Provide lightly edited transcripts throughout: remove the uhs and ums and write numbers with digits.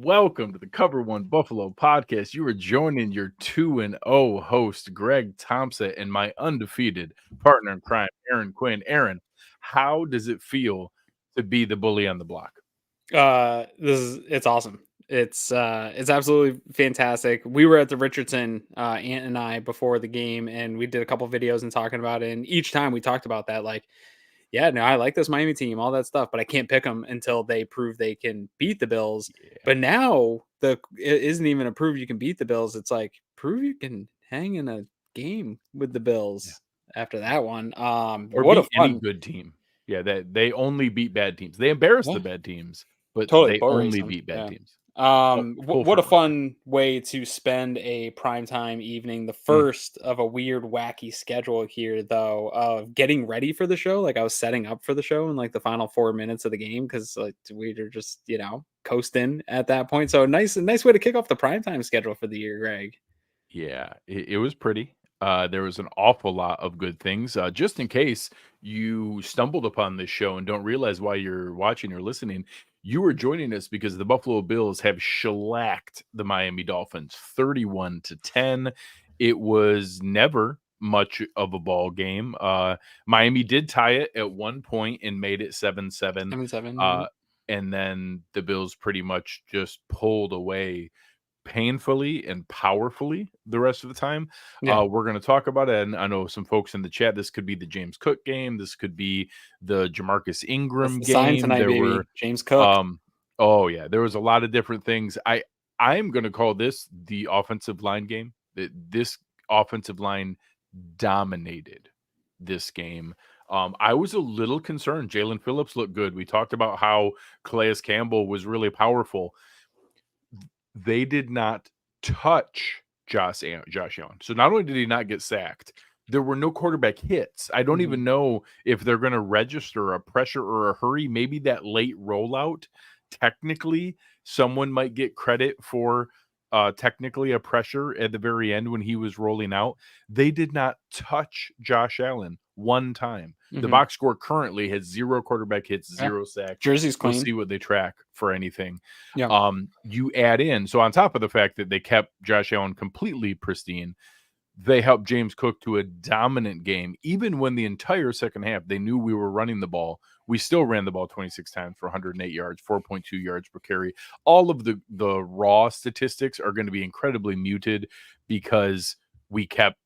welcome to the Cover One Buffalo podcast. You are joining your 2-0 host, Greg Tompsett, and my undefeated partner in crime, Aaron Quinn. Aaron, how does it feel to be the bully on the block? It's awesome. It's absolutely fantastic. We were at the Richardson, Ant and I, before the game, and we did a couple videos and talking about it. And each time we talked about that, like, yeah, no, I like this Miami team, all that stuff, but I can't pick them until they prove they can beat the Bills. Yeah. But now it isn't even a prove you can beat the Bills. It's like prove you can hang in a game with the Bills after that one. Or What a beat any fun, good team. Yeah, that they only beat bad teams. They embarrass the yeah, bad teams, but totally they boat race only them. beat bad Yeah. teams. Full What a front runner. fun way to spend a primetime evening. The Mm. first of a weird, wacky schedule here, though, of getting ready for the show. Like I was setting up for the show in like the final 4 minutes of the game because like we were just coasting at that point. So nice way to kick off the primetime schedule for the year, Greg. Yeah, it was pretty. There was an awful lot of good things. Just in case you stumbled upon this show and don't realize why you're watching or listening, you are joining us because the Buffalo Bills have shellacked the Miami Dolphins 31-10. It was never much of a ball game. Miami did tie it at one point and made it 7-7. 7-7. Yeah. Uh, and then the Bills pretty much just pulled away painfully and powerfully the rest of the time. Yeah. We're going to talk about it. And I know some folks in the chat, this could be the James Cook game. This could be the Jamarcus That's Ingram the sign game. tonight, There baby. were, James Cook. oh yeah, there was a lot of different things. I'm going to call this the offensive line game. This offensive line dominated this game. I was a little concerned. Jalen Phillips looked good. We talked about how Calais Campbell was really powerful. They did not touch Josh Allen. So not only did he not get sacked, there were no quarterback hits. I don't even know if they're going to register a pressure or a hurry. Maybe that late rollout, technically, someone might get credit for technically a pressure at the very end when he was rolling out. They did not touch Josh Allen one time. The box score currently has 0 quarterback hits, 0 sacks. Jersey's We'll clean. see what they track for anything. Yeah. You add in, so on top of the fact that they kept Josh Allen completely pristine, they helped James Cook to a dominant game. Even when the entire second half, they knew we were running the ball. We still ran the ball 26 times for 108 yards, 4.2 yards per carry. All of the raw statistics are going to be incredibly muted because we kept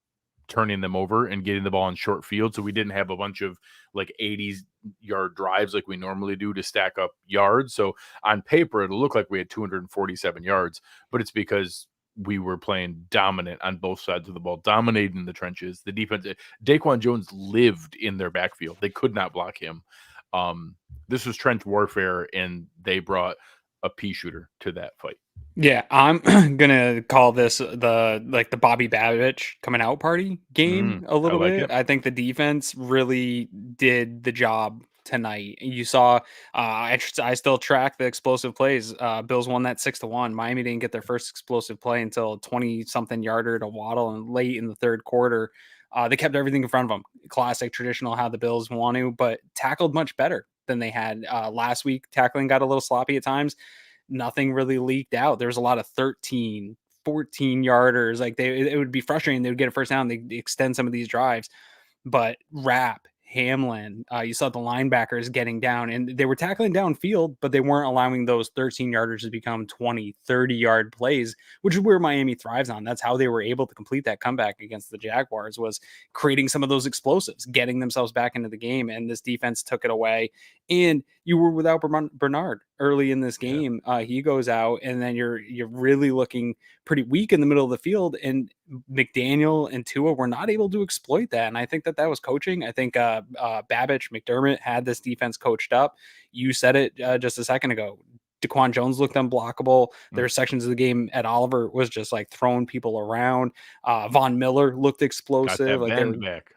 turning them over and getting the ball in short field. So we didn't have a bunch of like 80-yard drives like we normally do to stack up yards. So on paper, it'll look like we had 247 yards, but it's because we were playing dominant on both sides of the ball, dominating the trenches. The defense, Daquan Jones lived in their backfield. They could not block him. This was trench warfare, and they brought a pea shooter to that fight. Yeah, I'm gonna call this the Bobby Babich coming out party game a little like bit. it. I think the defense really did the job tonight. You saw, I still track the explosive plays. Bills won that 6-1. Miami didn't get their first explosive play until 20-something yarder to Waddle and late in the third quarter. They kept everything in front of them. Classic, traditional, how the Bills want to, but tackled much better than they had last week. Tackling got a little sloppy at times. Nothing really leaked out. There was a lot of 13, 14 yarders. Like it would be frustrating. They would get a first down. They extend some of these drives, but Rapp, Hamlin, you saw the linebackers getting down and they were tackling downfield, but they weren't allowing those 13 yarders to become 20, 30-yard plays, which is where Miami thrives on. That's how they were able to complete that comeback against the Jaguars, was creating some of those explosives, getting themselves back into the game. And this defense took it away. And you were without Bernard early in this game. He goes out, and then you're really looking pretty weak in the middle of the field. And McDaniel and Tua were not able to exploit that. And I think that was coaching. I think Babich, McDermott had this defense coached up. You said it just a second ago. Daquan Jones looked unblockable. There were sections of the game at Oliver was just like throwing people around. Von Miller looked explosive. Got that like bend back.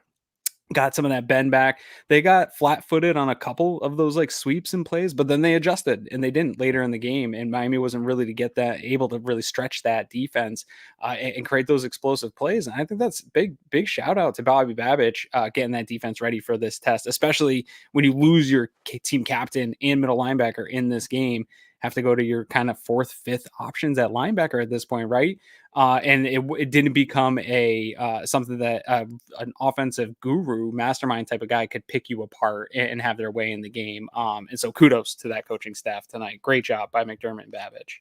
Got some of that bend back. They got flat-footed on a couple of those like sweeps and plays, but then they adjusted and they didn't later in the game. And Miami wasn't really able to really stretch that defense and create those explosive plays. And I think that's big shout out to Bobby Babich getting that defense ready for this test, especially when you lose your team captain and middle linebacker in this game. have to go to your kind of fourth, fifth options at linebacker at this point, right? And it didn't become a something that an offensive guru, mastermind type of guy could pick you apart and have their way in the game. And so kudos to that coaching staff tonight. Great job by McDermott and Babich.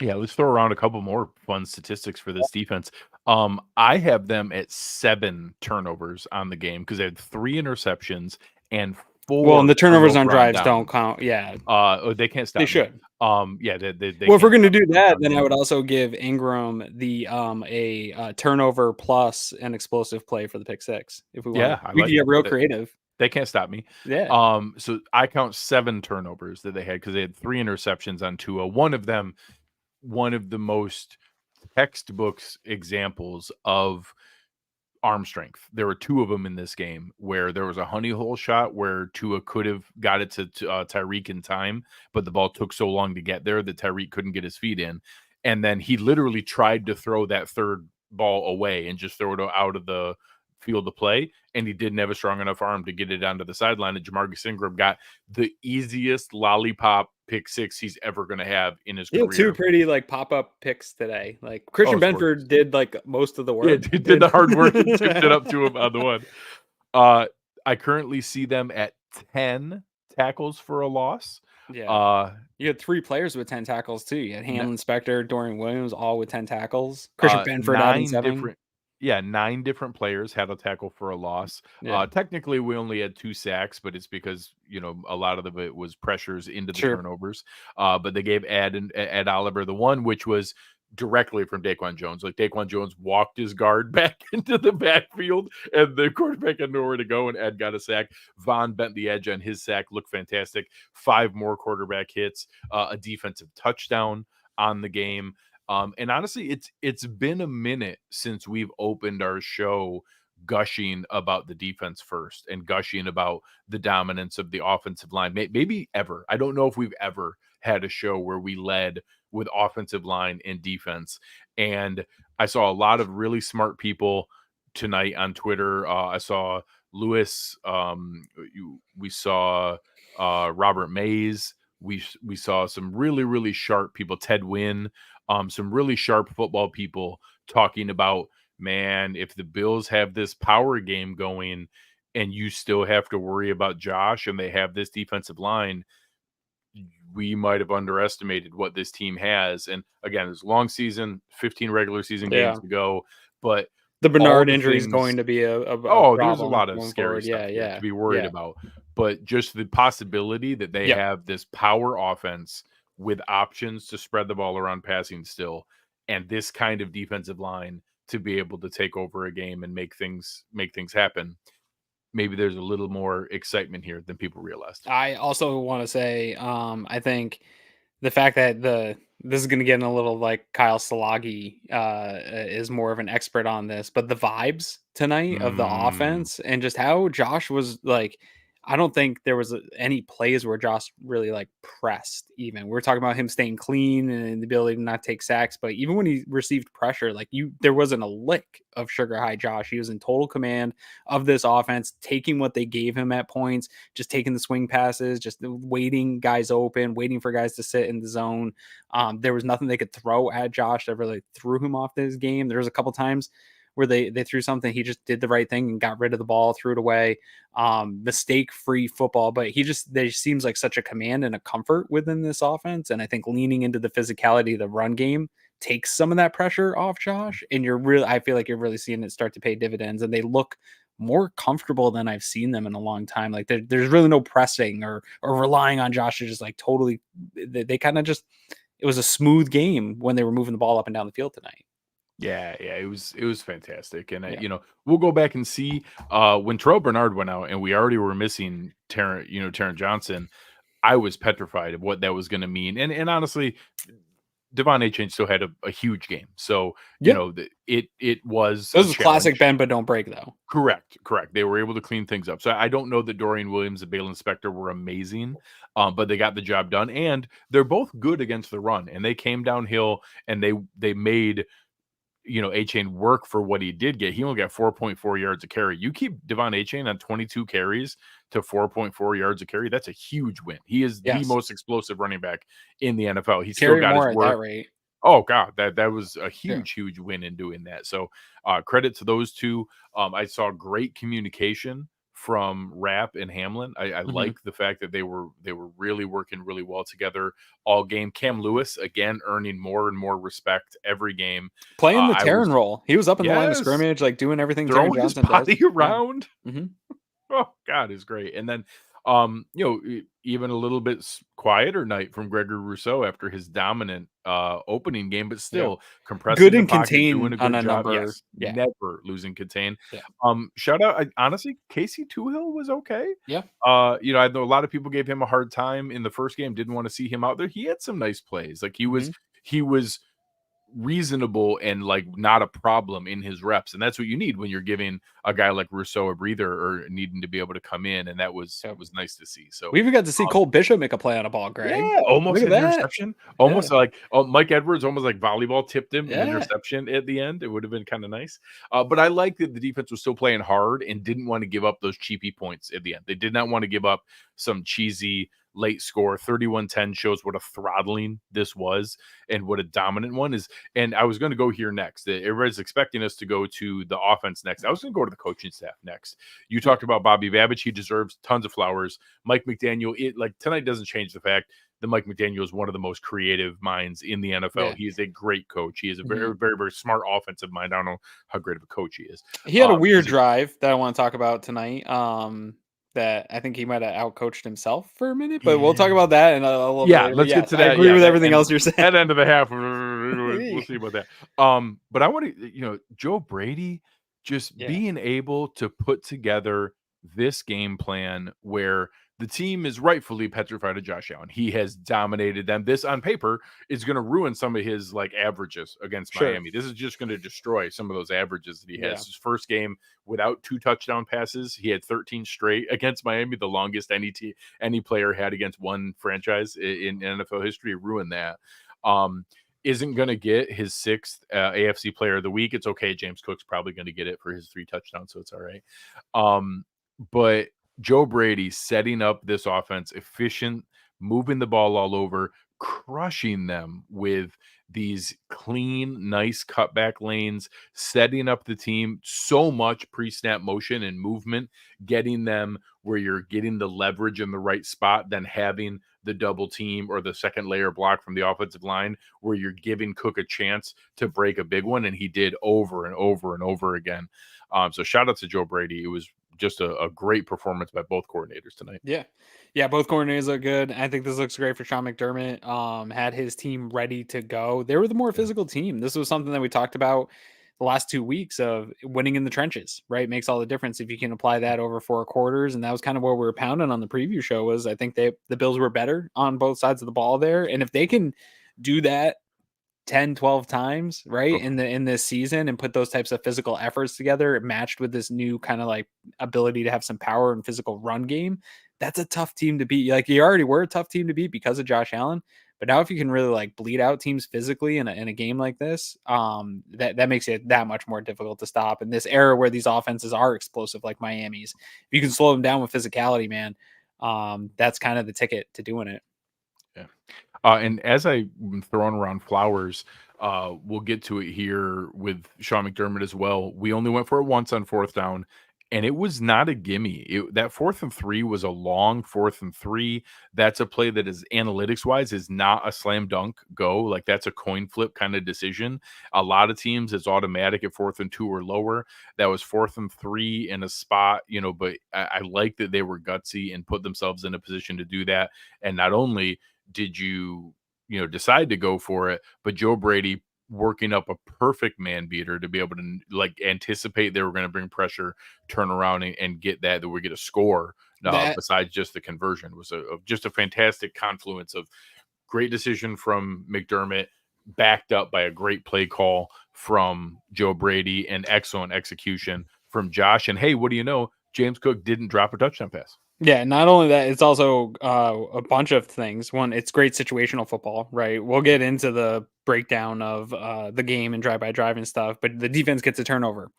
Yeah, let's throw around a couple more fun statistics for this defense. I have them at 7 turnovers on the game because they had 3 interceptions and 4. Well, and the turnovers on drives downs. don't count. Yeah, They can't stop. they should. Yeah, they Well, if we're can't going to stop do me. that, then I would also give Ingram the a turnover plus an explosive play for the pick six. If we want, Yeah, I we like can get it. real creative. They can't stop me. Yeah. So I count 7 turnovers that they had because they had 3 interceptions on Tua. One of them, one of the most textbooks examples of arm strength. There were 2 of them in this game where there was a honey hole shot where Tua could have got it to Tyreek in time, but the ball took so long to get there that Tyreek couldn't get his feet in. And then he literally tried to throw that third ball away and just throw it out of the field of play, and he didn't have a strong enough arm to get it onto the sideline. And Jamarcus Ingram got the easiest lollipop pick six he's ever going to have in his career. 2 pretty like pop-up picks today. Like Christian Benford did like most of the work. Yeah, he did the hard work and tipped it up to him on the one. I currently see them at 10 tackles for a loss. Yeah. You had 3 players with 10 tackles too. You had Hamlin, Spector, Dorian Williams, all with 10 tackles. Christian Benford adding 7. 9 different players had a tackle for a loss. Yeah. Technically, we only had 2 sacks, but it's because a lot of it was pressures into the turnovers. But they gave Ed Oliver the one, which was directly from Daquan Jones. Like Daquan Jones walked his guard back into the backfield, and the quarterback had nowhere to go, and Ed got a sack. Vaughn bent the edge on his sack, looked fantastic. 5 more quarterback hits, a defensive touchdown on the game. And honestly, it's been a minute since we've opened our show gushing about the defense first and gushing about the dominance of the offensive line. Maybe ever. I don't know if we've ever had a show where we led with offensive line and defense. And I saw a lot of really smart people tonight on Twitter. I saw Lewis. We saw Robert Mays. We saw some really, really sharp people. Ted Wynn. Some really sharp football people talking about, man, if the Bills have this power game going and you still have to worry about Josh and they have this defensive line, we might have underestimated what this team has. And again, it's a long season, 15 regular season games to go, but the Bernard injury is going to be a there's a lot of scary stuff to be worried about. But just the possibility that they have this power offense with options to spread the ball around passing still, and this kind of defensive line to be able to take over a game and make things happen. Maybe there's a little more excitement here than people realized. I also want to say, I think the fact that this is going to get in a little like Kyle Salagi is more of an expert on this, but the vibes tonight of the offense and just how Josh was like, I don't think there was any plays where Josh really like pressed even. We're talking about him staying clean and the ability to not take sacks, but even when he received pressure, like there wasn't a lick of sugar high Josh. He was in total command of this offense, taking what they gave him at points, just taking the swing passes, just waiting guys open, waiting for guys to sit in the zone. There was nothing they could throw at Josh that really threw him off this game. There was a couple times where they threw something, he just did the right thing and got rid of the ball, threw it away. Mistake-free football, but there seems like such a command and a comfort within this offense. And I think leaning into the physicality of the run game takes some of that pressure off Josh. And I feel like you're really seeing it start to pay dividends, and they look more comfortable than I've seen them in a long time. Like there's really no pressing or relying on Josh to just like totally, they kind of just, it was a smooth game when they were moving the ball up and down the field tonight. Yeah, it was fantastic, and we'll go back and see when Terrel Bernard went out, and we already were missing Taron Johnson. I was petrified of what that was going to mean, and honestly, Devon Achane still had a huge game, so it was. This is classic bend but don't break though. Correct. They were able to clean things up. So I don't know that Dorian Williams and Balin Spector were amazing, but they got the job done, and they're both good against the run, and they came downhill and they made Achane work for what he did get. He only got 4.4 yards a carry. You keep Devon Achane on 22 carries to 4.4 yards a carry. That's a huge win. He is the most explosive running back in the NFL. He's still got his work. At that rate. Oh God, that was a huge win in doing that. So credit to those two. I saw great communication from Rapp and Hamlin. I like the fact that they were really working really well together all game. Cam Lewis again earning more and more respect every game, playing the Terran role. He was up in the line of scrimmage, like doing everything throwing his body around. Yeah. Oh God, is great. And then even a little bit quieter night from Gregory Rousseau after his dominant opening game, but still compressing good the and pocket, contain doing a good job. Never losing contain. Shout out, honestly, Casey Toohill was okay. I know a lot of people gave him a hard time in the first game, didn't want to see him out there. He had some nice plays. Like he was reasonable and like not a problem in his reps, and that's what you need when you're giving a guy like Rousseau a breather or needing to be able to come in, and that was nice to see. So we even got to see Cole Bishop make a play on a ball, Greg. Almost an interception, almost like Mike Edwards almost like volleyball tipped him an interception at the end. It would have been kind of nice, but I like that the defense was still playing hard and didn't want to give up those cheapy points at the end. They did not want to give up some cheesy late score. 31-10 shows what a throttling this was and what a dominant one is. And I was going to go here next. Everybody's expecting us to go to the offense next. I was going to go to the coaching staff next. You talked about Bobby Babich. He deserves tons of flowers. Mike McDaniel, tonight doesn't change the fact that Mike McDaniel is one of the most creative minds in the NFL. He is a great coach. He is a very, very, very smart offensive mind. I don't know how great of a coach he is. He had a weird drive that I want to talk about tonight. That I think he might have outcoached himself for a minute, but we'll talk about that in a little bit later. Let's get to that. I agree with everything else you're saying. That end of the half, we'll see about that. But I want to, Joe Brady just being able to put together this game plan where the team is rightfully petrified of Josh Allen. He has dominated them. This on paper is going to ruin some of his averages against Miami. This is just going to destroy some of those averages that he has. His first game without 2 touchdown passes, he had 13 straight against Miami, the longest any player had against one franchise in NFL history. Ruined that. Isn't going to get his 6th AFC Player of the Week. It's okay. James Cook's probably going to get it for his 3 touchdowns, so it's all right. But Joe Brady setting up this offense, efficient, moving the ball all over, crushing them with these clean, nice cutback lanes, setting up the team so much pre-snap motion and movement, getting them where you're getting the leverage in the right spot, then having the double team or the second layer block from the offensive line where you're giving Cook a chance to break a big one. And he did over and over and over again. So shout out to Joe Brady. It was just a great performance by both coordinators tonight. Yeah, both coordinators are good. I think this looks great for Sean McDermott. Had his team ready to go. They were the more physical team. This was something that we talked about the last 2 weeks of winning in the trenches, right? Makes all the difference if you can apply that over 4 quarters. And that was kind of what we were pounding on the preview show was I think the Bills were better on both sides of the ball there. And if they can do that 10, 12 times, right, in this season and put those types of physical efforts together, matched with this new kind of ability to have some power and physical run game, that's a tough team to beat. You already were a tough team to beat because of Josh Allen, but now if you can really bleed out teams physically in a game like this, that makes it that much more difficult to stop. In this era where these offenses are explosive like Miami's, if you can slow them down with physicality, man, that's kind of the ticket to doing it. Yeah. And as I'm throwing around flowers, we'll get to it here with Sean McDermott as well. We only went for it once on 4th down, and it was not a gimme. That 4th and 3 was a long 4th and 3. That's a play that is analytics-wise is not a slam dunk go. That's a coin flip kind of decision. A lot of teams, it's automatic at 4th and 2 or lower. That was 4th and 3 in a spot, but I like that they were gutsy and put themselves in a position to do that. And not only did you decide to go for it, but Joe Brady working up a perfect man beater to be able to anticipate they were going to bring pressure, turn around and get that we get a score besides just the conversion. It was just a fantastic confluence of great decision from McDermott, backed up by a great play call from Joe Brady and excellent execution from Josh. And hey, what do you know? James Cook didn't drop a touchdown pass. Yeah, not only that, it's also a bunch of things. One, it's great situational football, right? We'll get into the breakdown of the game and drive by drive and stuff, but the defense gets a turnover.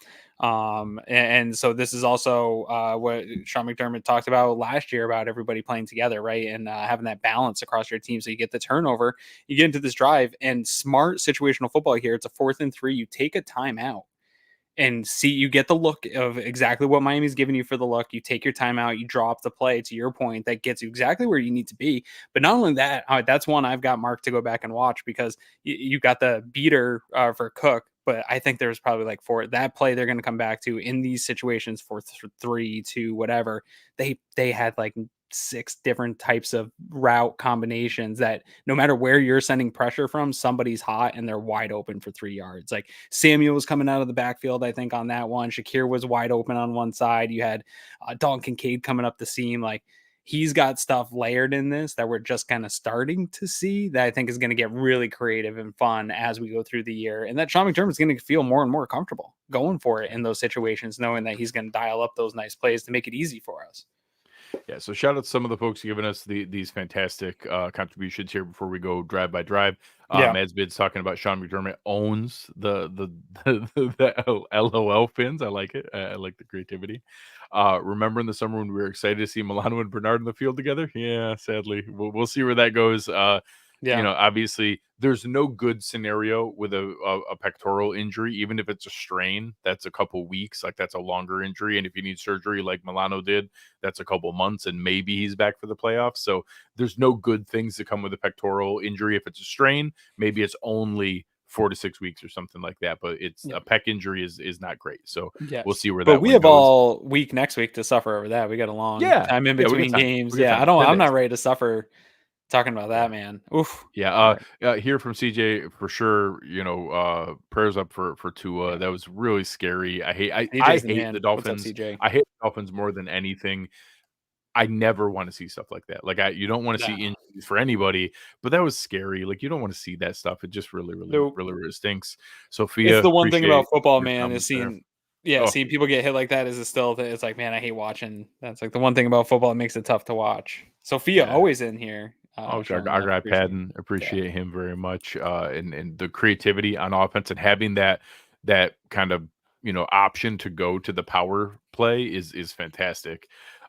And so this is also what Sean McDermott talked about last year about everybody playing together, right? And having that balance across your team. So you get the turnover, you get into this drive, and smart situational football here. It's a 4th and 3. You take a timeout and see, you get the look of exactly what Miami's giving you for the look. You take your time out, you drop the play, to your point, that gets you exactly where you need to be. But not only that, that's one I've got marked to go back and watch, because you got the beater for Cook, but I think there's probably like four that play they're going to come back to in these situations for 3, 2, whatever. They had like 6 different types of route combinations that no matter where you're sending pressure from, somebody's hot and they're wide open for 3 yards. Like Samuel was coming out of the backfield, I think, on that one. Shakir was wide open on one side. You had Dalton Kincaid coming up the seam. Like, he's got stuff layered in this that we're just kind of starting to see that I think is going to get really creative and fun as we go through the year. And that Sean McDermott's going to feel more and more comfortable going for it in those situations, knowing that he's going to dial up those nice plays to make it easy for us. Yeah, so shout out to some of the folks giving us these fantastic contributions here before we go drive by drive. Yeah. Madsbid's talking about Sean McDermott owns the LOL fins. I like it. I like the creativity. Remember in the summer when we were excited to see Milano and Bernard in the field together? Yeah, sadly, we'll see where that goes. Yeah. Obviously, there's no good scenario with a pectoral injury, even if it's a strain. That's a couple weeks, like that's a longer injury, and if you need surgery, like Milano did, that's a couple months, and maybe he's back for the playoffs. So there's no good things that come with a pectoral injury. If it's a strain, maybe it's only 4 to 6 weeks or something like that. But it's Yeah. a pec injury is not great. So we'll Yes. see where But that we one have goes. all week next week to suffer over that. We got a long Yeah, time in yeah, we got between time. games. We got Yeah, time. I'm 10 not days. ready to suffer talking about Yeah. that, man. Oof. Yeah, But here from CJ for sure. Prayers up for Tua. yeah, That was really scary. I CJ's the hate the man. What's up, Dolphins. CJ? I hate the Dolphins more than anything. I never want to see stuff like that. Like you don't want to see No. injuries for anybody, but that was scary. Like you don't want to see that stuff. It just really, really, Nope. really, really stinks. It's Sophia, the one thing appreciate about football, your man, is comments there. seeing Oh seeing people get hit like that is a still it's like, man, I hate watching. That's like the one thing about football that makes it tough to watch. Sophia yeah. always in here, Oh, showing our love. guy Appreciate Padden, Yeah. appreciate him very much, and the creativity on offense and having that kind of option to go to the power play is fantastic.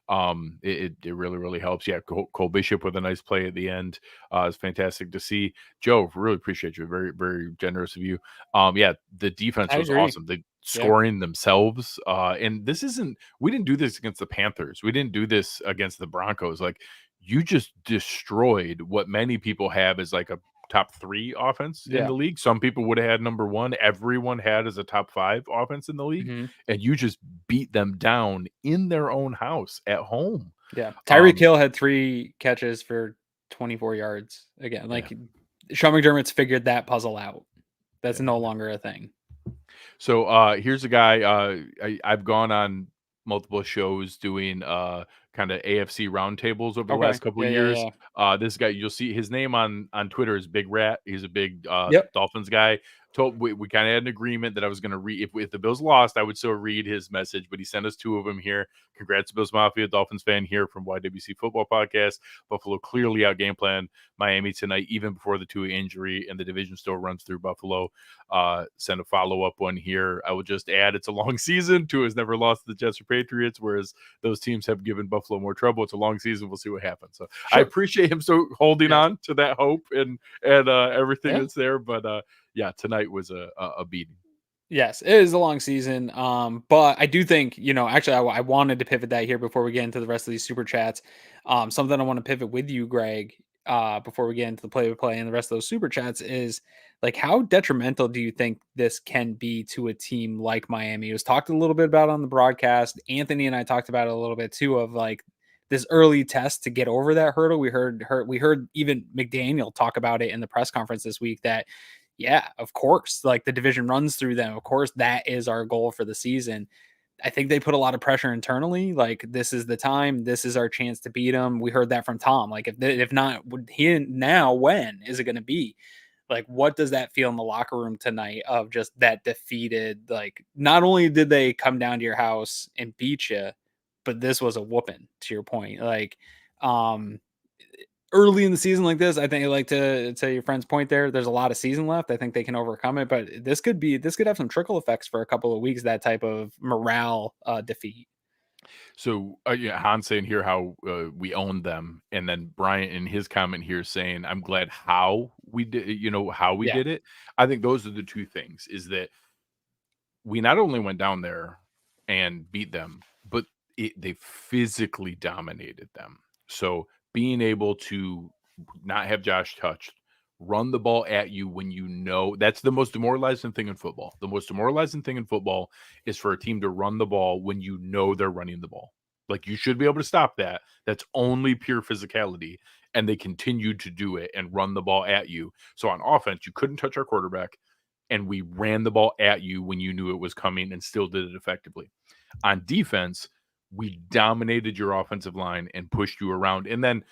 It really really helps. Yeah, Cole Bishop with a nice play at the end is fantastic to see. Joe, really appreciate you. Very very generous of you. Yeah, the defense I was agree. awesome. The Yeah. scoring themselves, and this isn't. We didn't do this against the Panthers. We didn't do this against the Broncos. Like you just destroyed what many people have as like a top 3 offense in Yeah. the league. Some people would have had number 1. Everyone had as a top 5 offense in the league, Mhm. and you just beat them down in their own house at home. Yeah. Tyreek Um, Hill had 3 catches for 24 yards. Again, yeah, like Sean McDermott's figured that puzzle out. That's yeah, no yeah. longer a thing. So here's a guy I've gone on multiple shows doing kind of AFC roundtables over the Okay. last couple Yeah, of yeah, years. yeah. This guy, you'll see his name on Twitter is Big Rat. He's a big Yep. Dolphins guy. We kind of had an agreement that I was going to read if the Bills lost, I would still read his message. But he sent us 2 of them here. Congrats, Bills Mafia, Dolphins fan here from YWC Football Podcast. Buffalo clearly out game plan Miami tonight, even before the Tua injury, and the division still runs through Buffalo. Send a follow-up one here. I would just add it's a long season. Tua has never lost to the Jets or Patriots, whereas those teams have given Buffalo more trouble. It's a long season. We'll see what happens. So I Sure. appreciate him so holding Yes. on to that hope and everything Yeah. that's there. But yeah, tonight was a beating. Yes, it is a long season. But I do think, actually, I wanted to pivot that here before we get into the rest of these super chats. Something I want to pivot with you, Greg, before we get into the play by play and the rest of those super chats is like, how detrimental do you think this can be to a team like Miami? It was talked a little bit about on the broadcast. Anthony and I talked about it a little bit too, of like this early test to get over that hurdle. We heard even McDaniel talk about it in the press conference this week that yeah, of course. Like the division runs through them. Of course, that is our goal for the season. I think they put a lot of pressure internally. Like this is the time. This is our chance to beat them. We heard that from Tom. Like if not, would he now? When is it going to be? Like what does that feel in the locker room tonight? Of just that defeated. Like not only did they come down to your house and beat you, but this was a whooping, to your point. Like, early in the season like this, I think, like, to your friend's point there, there's a lot of season left. I think they can overcome it, but this could have some trickle effects for a couple of weeks, that type of morale defeat. So yeah, Hans saying here how we owned them, and then Bryant in his comment here saying, "I'm glad how we did, how we Yeah. did it." I think those are the two things: is that we not only went down there and beat them, but they physically dominated them. So being able to not have Josh touched, run the ball at you when you know that's the most demoralizing thing in football. The most demoralizing thing in football is for a team to run the ball when you know they're running the ball. Like, you should be able to stop that. That's only pure physicality. And they continued to do it and run the ball at you. So on offense, you couldn't touch our quarterback, and we ran the ball at you when you knew it was coming and still did it effectively. On defense, we dominated your offensive line and pushed you around. And then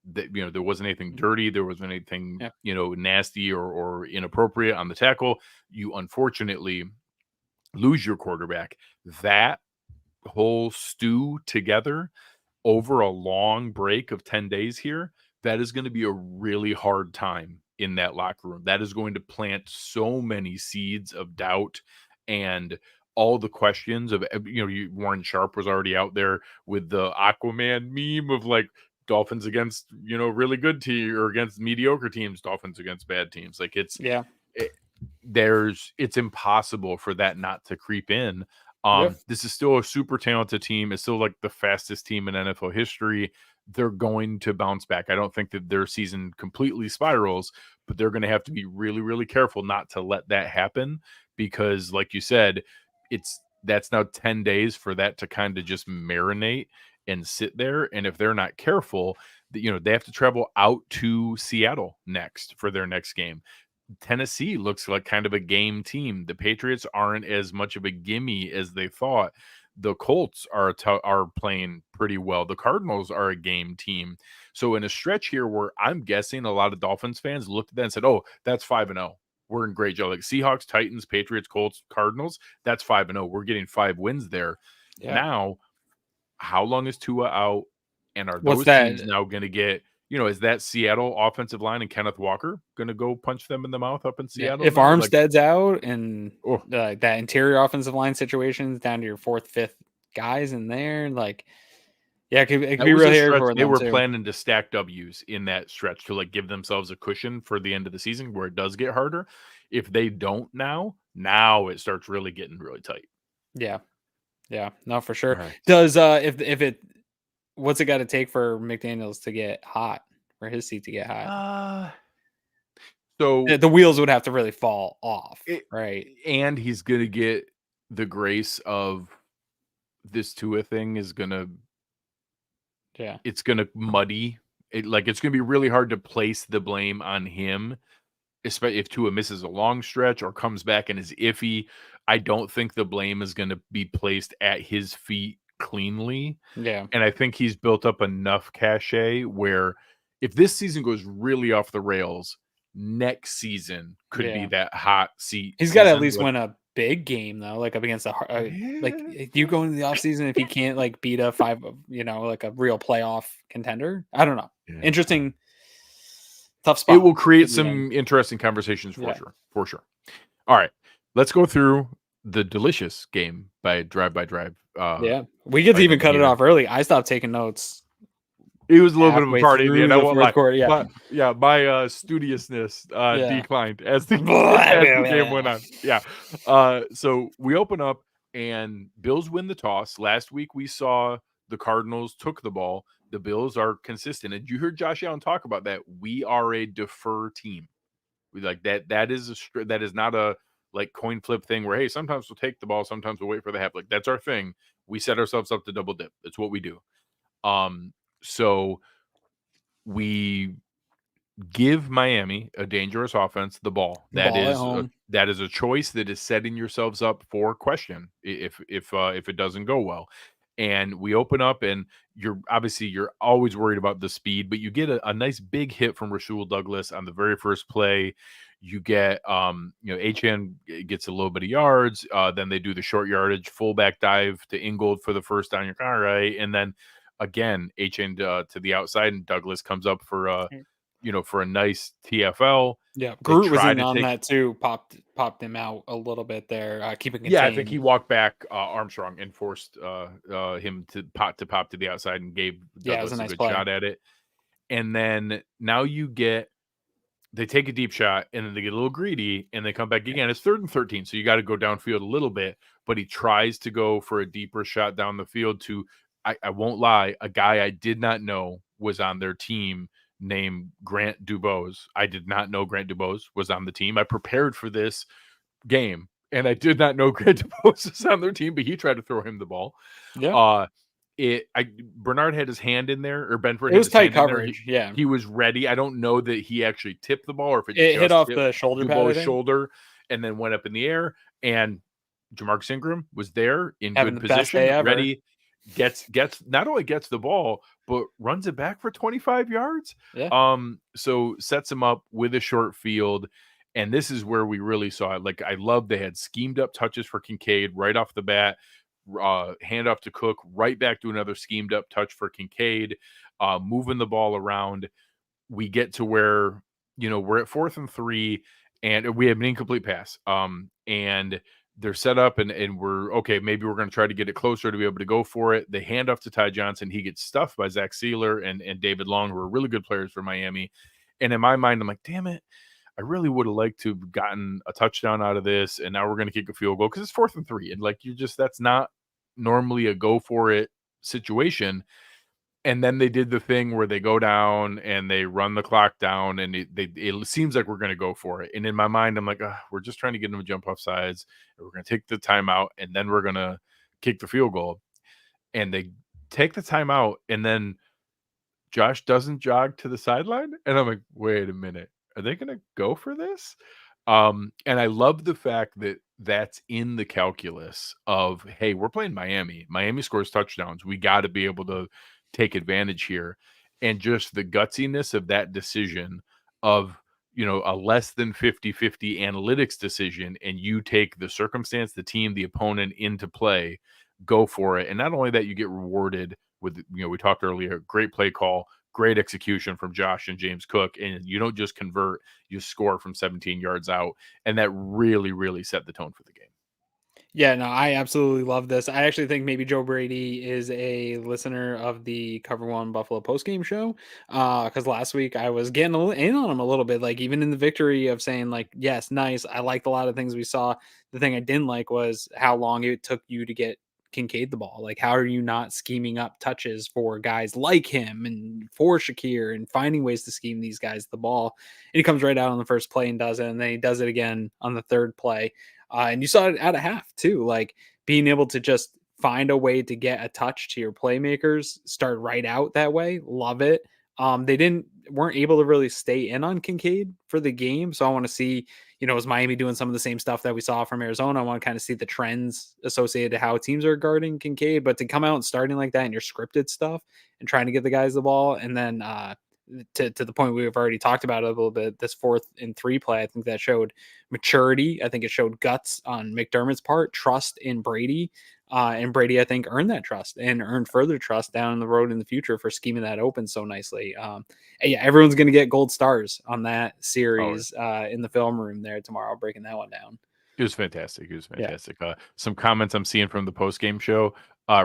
there wasn't anything dirty, there wasn't anything Yeah. nasty or inappropriate on the tackle. You unfortunately lose your quarterback. That whole stew together over a long break of 10 days here, that is going to be a really hard time in that locker room. That is going to plant so many seeds of doubt and all the questions of, Warren Sharp was already out there with the Aquaman meme of like Dolphins against, really good team or against mediocre teams, Dolphins against bad teams. Like it's impossible for that not to creep in. Yep. This is still a super talented team. It's still like the fastest team in NFL history. They're going to bounce back. I don't think that their season completely spirals, but they're going to have to be really, really careful not to let that happen, because like you said, that's now 10 days for that to kind of just marinate and sit there. And if they're not careful, they have to travel out to Seattle next for their next game. Tennessee looks like kind of a game team. The Patriots aren't as much of a gimme as they thought. The Colts are playing pretty well. The Cardinals are a game team. So in a stretch here where I'm guessing a lot of Dolphins fans looked at that and said, "Oh, that's 5-0. We're in great job." Like Seahawks, Titans, Patriots, Colts, Cardinals, that's 5-0. We're getting 5 wins there. Yeah. Now, how long is Tua out? And are What's those that? teams now going to get, is that Seattle offensive line and Kenneth Walker going to go punch them in the mouth up in Seattle? If now? Armstead's out and that interior offensive line situation's down to your fourth, fifth guys in there, like, yeah, it could be real hairy for them. They were planning to stack W's in that stretch to like give themselves a cushion for the end of the season where it does get harder. If they don't now it starts really getting really tight. Yeah. Yeah, no, for sure. Right. Does what's it got to take for McDaniels to get hot, for his seat to get hot? So the wheels would have to really fall off, right? And he's going to get the grace of this Tua thing is going to, it's going to muddy it. Like, it's going to be really hard to place the blame on him, especially if Tua misses a long stretch or comes back and is iffy. I don't think the blame is going to be placed at his feet cleanly. Yeah. And I think he's built up enough cachet where if this season goes really off the rails, next season could be that hot seat. He's got to at least win a big game though, like up against the like, if you go into the offseason if he can't like beat a 5, like a real playoff contender. I don't know. Interesting. Tough spot. It will create some interesting conversations for sure. All right, let's go through the delicious game by drive. We get to even cut it off early. I stopped taking notes. It was a little bit of a party. My studiousness declined as the game went on. Yeah. So we open up and Bills win the toss. Last week we saw the Cardinals took the ball. The Bills are consistent. And you heard Josh Allen talk about that. We are a defer team. We like that. That is not a like coin flip thing where, hey, sometimes we'll take the ball, sometimes we'll wait for the half. Like, that's our thing. We set ourselves up to double dip. That's what we do. So we give Miami a dangerous offense the ball. That is a choice that is setting yourselves up for question if it doesn't go well. And we open up, and you're always worried about the speed, but you get a nice big hit from Rasul Douglas on the very first play. You get Achane gets a little bit of yards. Then they do the short yardage fullback dive to Ingold for the first down. You're all right, and then again Achane to the outside, and Douglas comes up for for a nice TFL. Yeah, They Groot was try in to on take. that too. Popped him out a little bit there, keeping Yeah, I think he contained. walked back Armstrong and forced him to pop to the outside and gave Yeah, it was a Douglas a nice good play. shot at it. And then now they take a deep shot and then they get a little greedy and they come back again. It's 3rd and 13, so you got to go downfield a little bit. But he tries to go for a deeper shot down the field to, I won't lie, a guy I did not know was on their team named Grant Dubose. I did not know Grant Dubose was on the team. I prepared for this game and I did not know Grant Dubose was on their team, but he tried to throw him the ball. Yeah, Bernard had his hand in there, or Benford it had was his tight hand in there. coverage. Yeah, He was ready. I don't know that he actually tipped the ball or if it it hit just off hit the shoulder pad, I Dubois' think. shoulder and then went up in the air. And Jamarcus Ingram was there in Having good the best day position, ever. ready, gets not only gets the ball, but runs it back for 25 yards. Yeah, So sets him up with a short field. And this is where we really saw it. Like, I love they had schemed up touches for Kincaid right off the bat. Hand off to Cook, right back to another schemed up touch for Kincaid, moving the ball around. We get to where, we're at 4th and 3 and we have an incomplete pass. And they're set up and we're okay. Maybe we're going to try to get it closer to be able to go for it. They hand off to Ty Johnson. He gets stuffed by Zach Sealer and David Long, who are really good players for Miami. And in my mind, I'm like, damn it. I really would have liked to have gotten a touchdown out of this. And now we're going to kick a field goal because it's 4th and 3. And like, that's not normally a go for it situation. And then they did the thing where they go down and they run the clock down and it seems like we're going to go for it. And in my mind, I'm like, we're just trying to get them to jump off sides. We're going to take the timeout and then we're going to kick the field goal. And they take the timeout and then Josh doesn't jog to the sideline. And I'm like, wait a minute. Are they going to go for this? And I love the fact that that's in the calculus of, hey, we're playing Miami. Miami scores touchdowns. We got to be able to take advantage here. And just the gutsiness of that decision of, a less than 50-50 analytics decision, and you take the circumstance, the team, the opponent into play, go for it. And not only that, you get rewarded with, we talked earlier, great play call, great execution from Josh and James Cook. And you don't just convert, you score from 17 yards out. And that really, really set the tone for the game. yeah, no, I absolutely love this. I actually think maybe Joe Brady is a listener of the Cover One Buffalo postgame show. Because last week I was getting in on him a little bit, like even in the victory of saying like, yes, nice. I liked a lot of things we saw. The thing I didn't like was how long it took you to get Kincaid the ball. Like, how are you not scheming up touches for guys like him and for Shakir and finding ways to scheme these guys the ball? And he comes right out on the first play and does it, and then he does it again on the third play. And you saw it at a half too, like being able to just find a way to get a touch to your playmakers, start right out that way. Love it. They weren't able to really stay in on Kincaid for the game. So I want to see, is Miami doing some of the same stuff that we saw from Arizona? I want to kind of see the trends associated to how teams are guarding Kincaid, but to come out and starting like that in your scripted stuff and trying to get the guys the ball. And then, to the point we've already talked about it a little bit, this 4th and 3 play, I think that showed maturity. I think it showed guts on McDermott's part, trust in Brady. And Brady, I think, earned that trust and earned further trust down the road in the future for scheming that open so nicely. Yeah, everyone's going to get gold stars on that series in the film room there tomorrow, breaking that one down. It was fantastic. It was Yeah. fantastic. Some comments I'm seeing from the post-game show,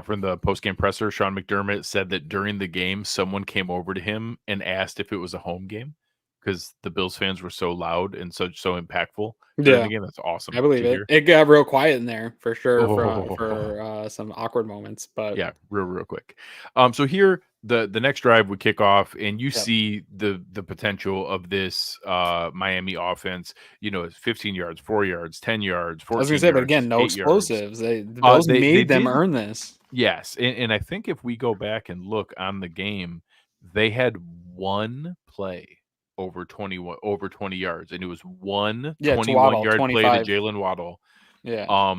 from the post-game presser, Sean McDermott said that during the game, someone came over to him and asked if it was a home game because the Bills fans were so loud and so impactful during the game. That's awesome I believe to it. hear. It got real quiet in there for sure Oh. for some awkward moments, but Yeah, real quick. So here the next drive we kick off, and you see the potential of this Miami offense. 15 yards, 4 yards, 10 yards, 14 I was gonna say, yards, but again, no 8 yards. explosives. The Bills They made them did, earn this. yes, and I think if we go back and look on the game, they had one play over 20 yards, and it was one Yeah, to 21 Waddle, yard play to 25. Jalen Waddle. Yeah.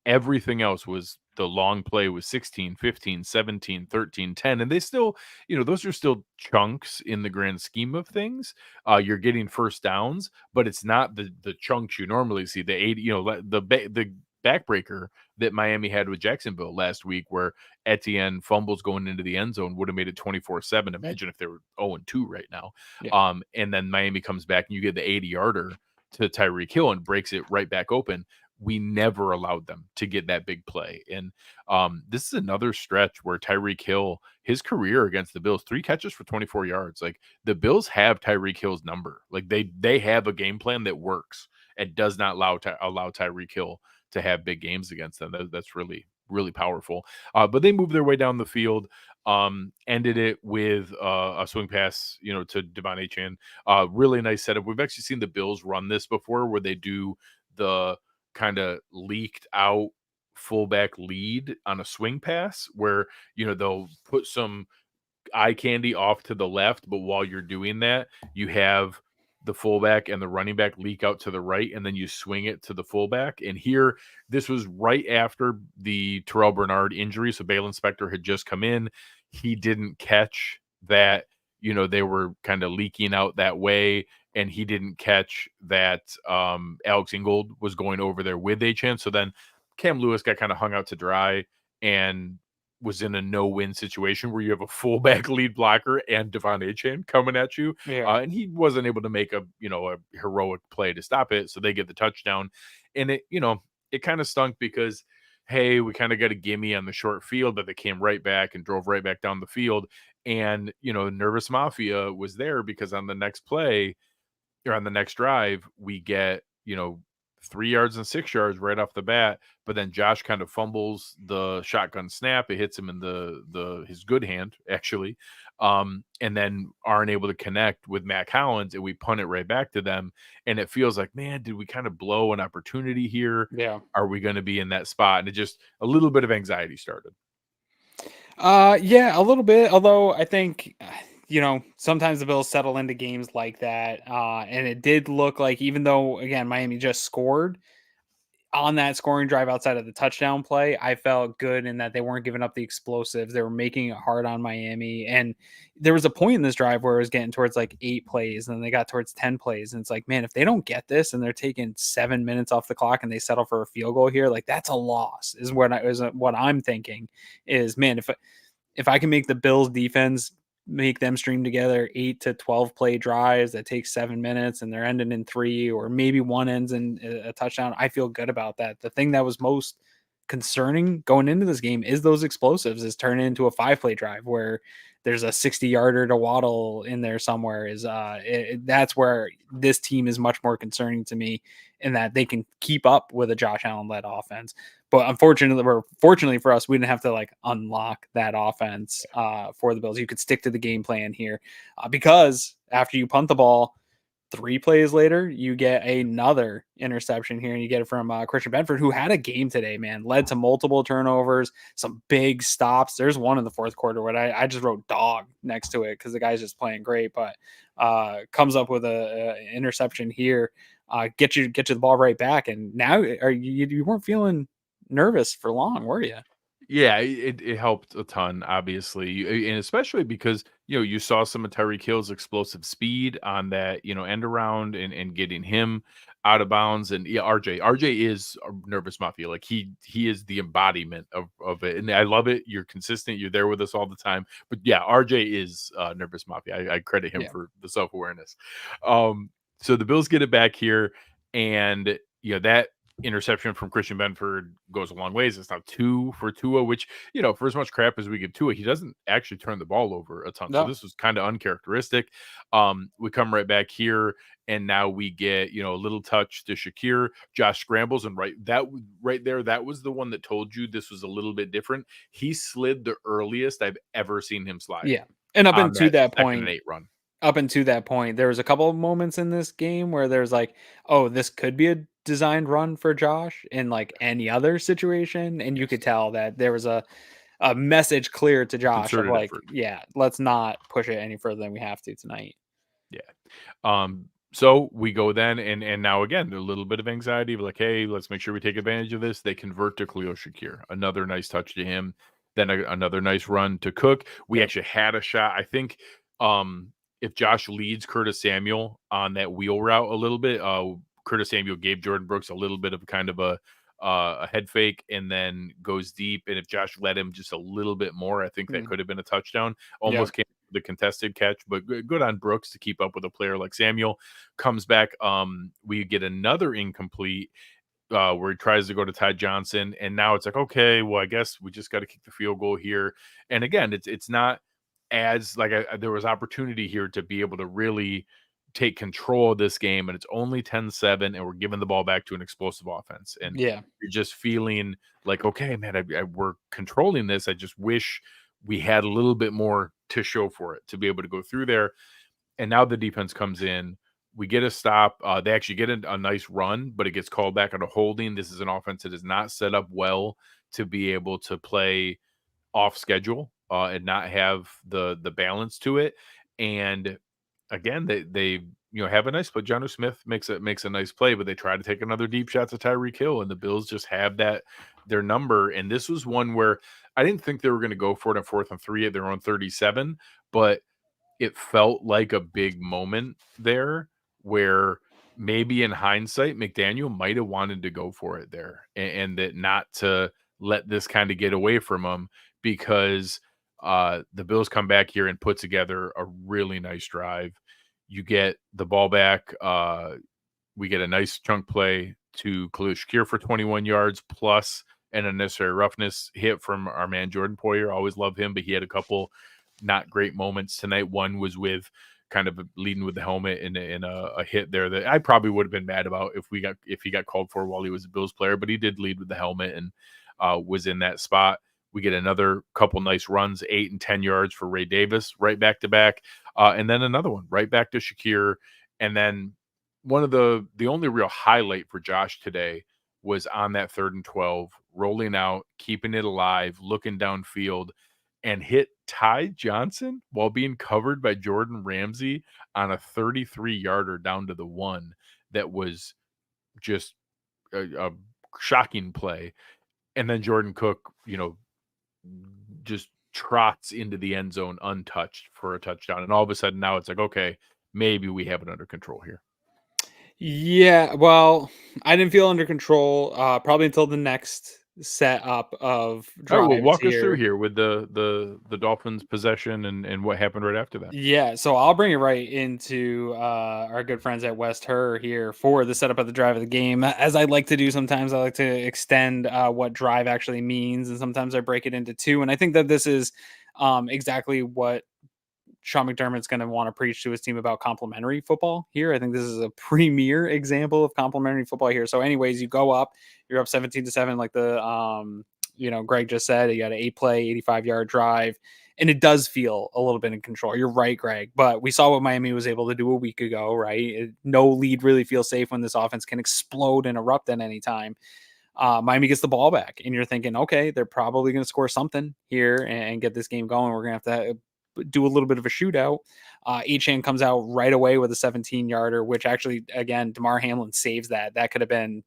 Everything else was the long play was 16, 15, 17, 13, 10, and they still, those are still chunks in the grand scheme of things. You're getting first downs, but it's not the chunks you normally see. The 80, the backbreaker that Miami had with Jacksonville last week, where Etienne fumbles going into the end zone, would have made it 24-7. Imagine if they were 0-2 right now. Yeah. And then Miami comes back and you get the 80-yarder to Tyreek Hill and breaks it right back open. We never allowed them to get that big play. And this is another stretch where Tyreek Hill, his career against the Bills, 3 catches for 24 yards. Like, the Bills have Tyreek Hill's number. Like, they have a game plan that works and does not allow Tyreek Hill to have big games against them. That's really, really powerful. But they moved their way down the field. Ended it with a swing pass, to Devon Achane. Really nice setup. We've actually seen the Bills run this before, where they do the kind of leaked out fullback lead on a swing pass, where they'll put some eye candy off to the left, but while you're doing that, you have the fullback and the running back leak out to the right, and then you swing it to the fullback. And here, this was right after the Terrel Bernard injury, so Balen Spector had just come in. He didn't catch that, they were kind of leaking out that way, and he didn't catch that Alex Ingold was going over there with Achane. So then Cam Lewis got kind of hung out to dry and was in a no-win situation where you have a fullback lead blocker and Devon Achane coming at you. Yeah. And he wasn't able to make a heroic play to stop it. So they get the touchdown. And it kind of stunk because, hey, we kind of got a gimme on the short field, but they came right back and drove right back down the field. And, Nervous Mafia was there because on the next play, or on the next drive, we get, 3 yards and 6 yards right off the bat, but then Josh kind of fumbles the shotgun snap. It hits him in his good hand, actually. And then aren't able to connect with Matt Collins, and we punt it right back to them. And it feels like, man, did we kind of blow an opportunity here? Yeah. Are we going to be in that spot? And it just, a little bit of anxiety started. Yeah, a little bit. Although I think, sometimes the Bills settle into games like that. And it did look like, even though, again, Miami just scored on that scoring drive outside of the touchdown play, I felt good in that they weren't giving up the explosives. They were making it hard on Miami. And there was a point in this drive where it was getting towards like 8 plays, and then they got towards 10 plays. And it's like, man, if they don't get this and they're taking 7 minutes off the clock and they settle for a field goal here, like, that's a loss, is what I'm thinking is, man, if I can make the Bills defense make them string together 8 to 12 play drives that take 7 minutes and they're ending in 3, or maybe one ends in a touchdown, I feel good about that. The thing that was most concerning going into this game is those explosives is turning into a 5-play drive where there's a 60-yarder to Waddle in there somewhere. That's where this team is much more concerning to me, in that they can keep up with a Josh Allen led offense. But fortunately for us, we didn't have to like unlock that offense for the Bills. You could stick to the game plan here because after you punt the ball, 3 plays later, you get another interception here, and you get it from Christian Benford, who had a game today, man, led to multiple turnovers, some big stops. There's one in the fourth quarter where I just wrote dog next to it because the guy's just playing great, but comes up with a interception here, get you the ball right back. And now you weren't feeling nervous for long, were you? Yeah, it helped a ton, obviously, and especially because you saw some of Tyreek Hill's explosive speed on that end around and getting him out of bounds. And yeah, RJ is a Nervous Mafia. Like, he is the embodiment of it, and I love it. You're consistent. You're there with us all the time. But yeah, RJ is Nervous Mafia. I credit him for the self awareness. So the Bills get it back here, and that interception from Christian Benford goes a long ways. It's now 2 for Tua, which, for as much crap as we give Tua, he doesn't actually turn the ball over a ton. No. So this was kind of uncharacteristic. We come right back here, and now we get, a little touch to Shakir. Josh scrambles, and right there, that was the one that told you this was a little bit different. He slid the earliest I've ever seen him slide. Yeah. And up on into that 2nd point, and 8 run. up until that point, there was a couple of moments in this game where there's like, oh, this could be a designed run for Josh in like any other situation. And you could tell that there was a message clear to Josh of Concerted like, effort. yeah, let's not push it any further than we have to tonight. Yeah. So we go then, and now again, a little bit of anxiety, like, hey, let's make sure we take advantage of this. They convert to Khalil Shakir, another nice touch to him, then another nice run to Cook. We actually had a shot. I think if Josh leads Curtis Samuel on that wheel route a little bit, Curtis Samuel gave Jordan Brooks a little bit of kind of a head fake and then goes deep. And if Josh led him just a little bit more, I think that could have been a touchdown. Yeah. Almost came the contested catch, but good on Brooks to keep up with a player like Samuel. Comes back. We get another incomplete where he tries to go to Ty Johnson, and now it's like, okay, well, I guess we just got to kick the field goal here. And again, it's not as like there was opportunity here to be able to really take control of this game, and it's only 10-7, and we're giving the ball back to an explosive offense. And Yeah. you're just feeling like, okay, man, we're controlling this. I just wish we had a little bit more to show for it to be able to go through there. And now the defense comes in. We get a stop. They actually get a nice run, but it gets called back on a holding. This is an offense that is not set up well to be able to play off schedule and not have the balance to it. And again, they have a nice play. Jonnu Smith makes a nice play, but they try to take another deep shot to Tyreek Hill, and the Bills just have their number. And this was one where I didn't think they were going to go for it on 4th and 3 at their own 37, but it felt like a big moment there where maybe in hindsight, McDaniel might have wanted to go for it there and that not to let this kind of get away from him because the Bills come back here and put together a really nice drive. You get the ball back. We get a nice chunk play to Khalil Shakir for 21 yards plus an unnecessary roughness hit from our man Jordan Poyer. Always love him, but he had a couple not great moments tonight. One was with kind of leading with the helmet in a hit there that I probably would have been mad about if he got called for while he was a Bills player, but he did lead with the helmet and was in that spot. We get another couple nice runs, 8 and 10 yards for Ray Davis, right back to back, and then another one right back to Shakir, and then one of the only real highlight for Josh today was on that 3rd and 12, rolling out, keeping it alive, looking downfield, and hit Ty Johnson while being covered by Jordan Ramsey on a 33-yarder down to the 1. That was just a shocking play. And then Jordan Cook, just trots into the end zone untouched for a touchdown. And all of a sudden now it's like, okay, maybe we have it under control here. Yeah, well, I didn't feel under control probably until the next set up of All right, well, drives walk us through here. here with the Dolphins possession and what happened right after that. Yeah, so I'll bring it right into our good friends at West Herr here for the setup of the drive of the game. As I like to do sometimes, I like to extend what drive actually means, and sometimes I break it into two. And I think that this is exactly what Sean McDermott's going to want to preach to his team about complementary football here. I think this is a premier example of complementary football here. So anyways, you go up, you're up 17-7, like Greg just said, you got an 8-play, 85-yard drive, and it does feel a little bit in control. You're right, Greg, but we saw what Miami was able to do a week ago, right? No lead really feels safe when this offense can explode and erupt at any time. Miami gets the ball back, and you're thinking, okay, they're probably going to score something here and get this game going. We're going to have to do a little bit of a shootout. Achane comes out right away with a 17-yarder, which actually, again, Damar Hamlin saves that. That could have been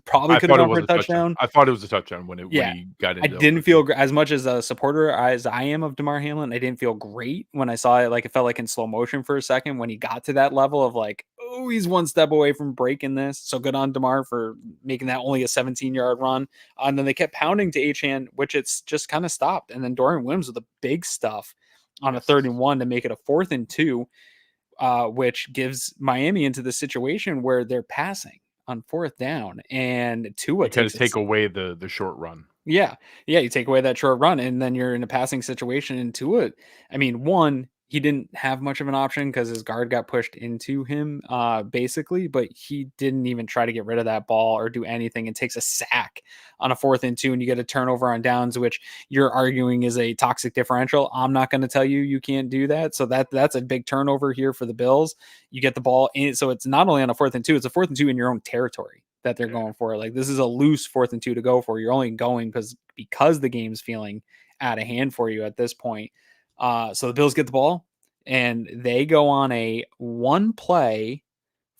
probably could have gone for a touchdown. I thought it was a touchdown when he got into. I didn't feel as much as a supporter as I am of Damar Hamlin. I didn't feel great when I saw it. Like it felt like in slow motion for a second when he got to that level of like, oh, he's one step away from breaking this. So good on Damar for making that only a 17-yard run. And then they kept pounding to Achane, which it's just kind of stopped. And then Dorian Williams with the big stuff on a 3rd and 1 to make it a 4th and 2, which gives Miami into the situation where they're passing on 4th down, and Tua takes take away the short run. Yeah, you take away that short run, and then you're in a passing situation. And Tua, I mean, one, he didn't have much of an option because his guard got pushed into him, basically, but he didn't even try to get rid of that ball or do anything. It takes a sack on a 4th and 2, and you get a turnover on downs, which you're arguing is a toxic differential. I'm not going to tell you can't do that. So that's a big turnover here for the Bills. You get the ball in, so it's not only on a 4th and 2, it's a 4th and 2 in your own territory that they're going for. Like this is a loose 4th and 2 to go for. You're only going because the game's feeling out of hand for you at this point. So the Bills get the ball and they go on a 1-play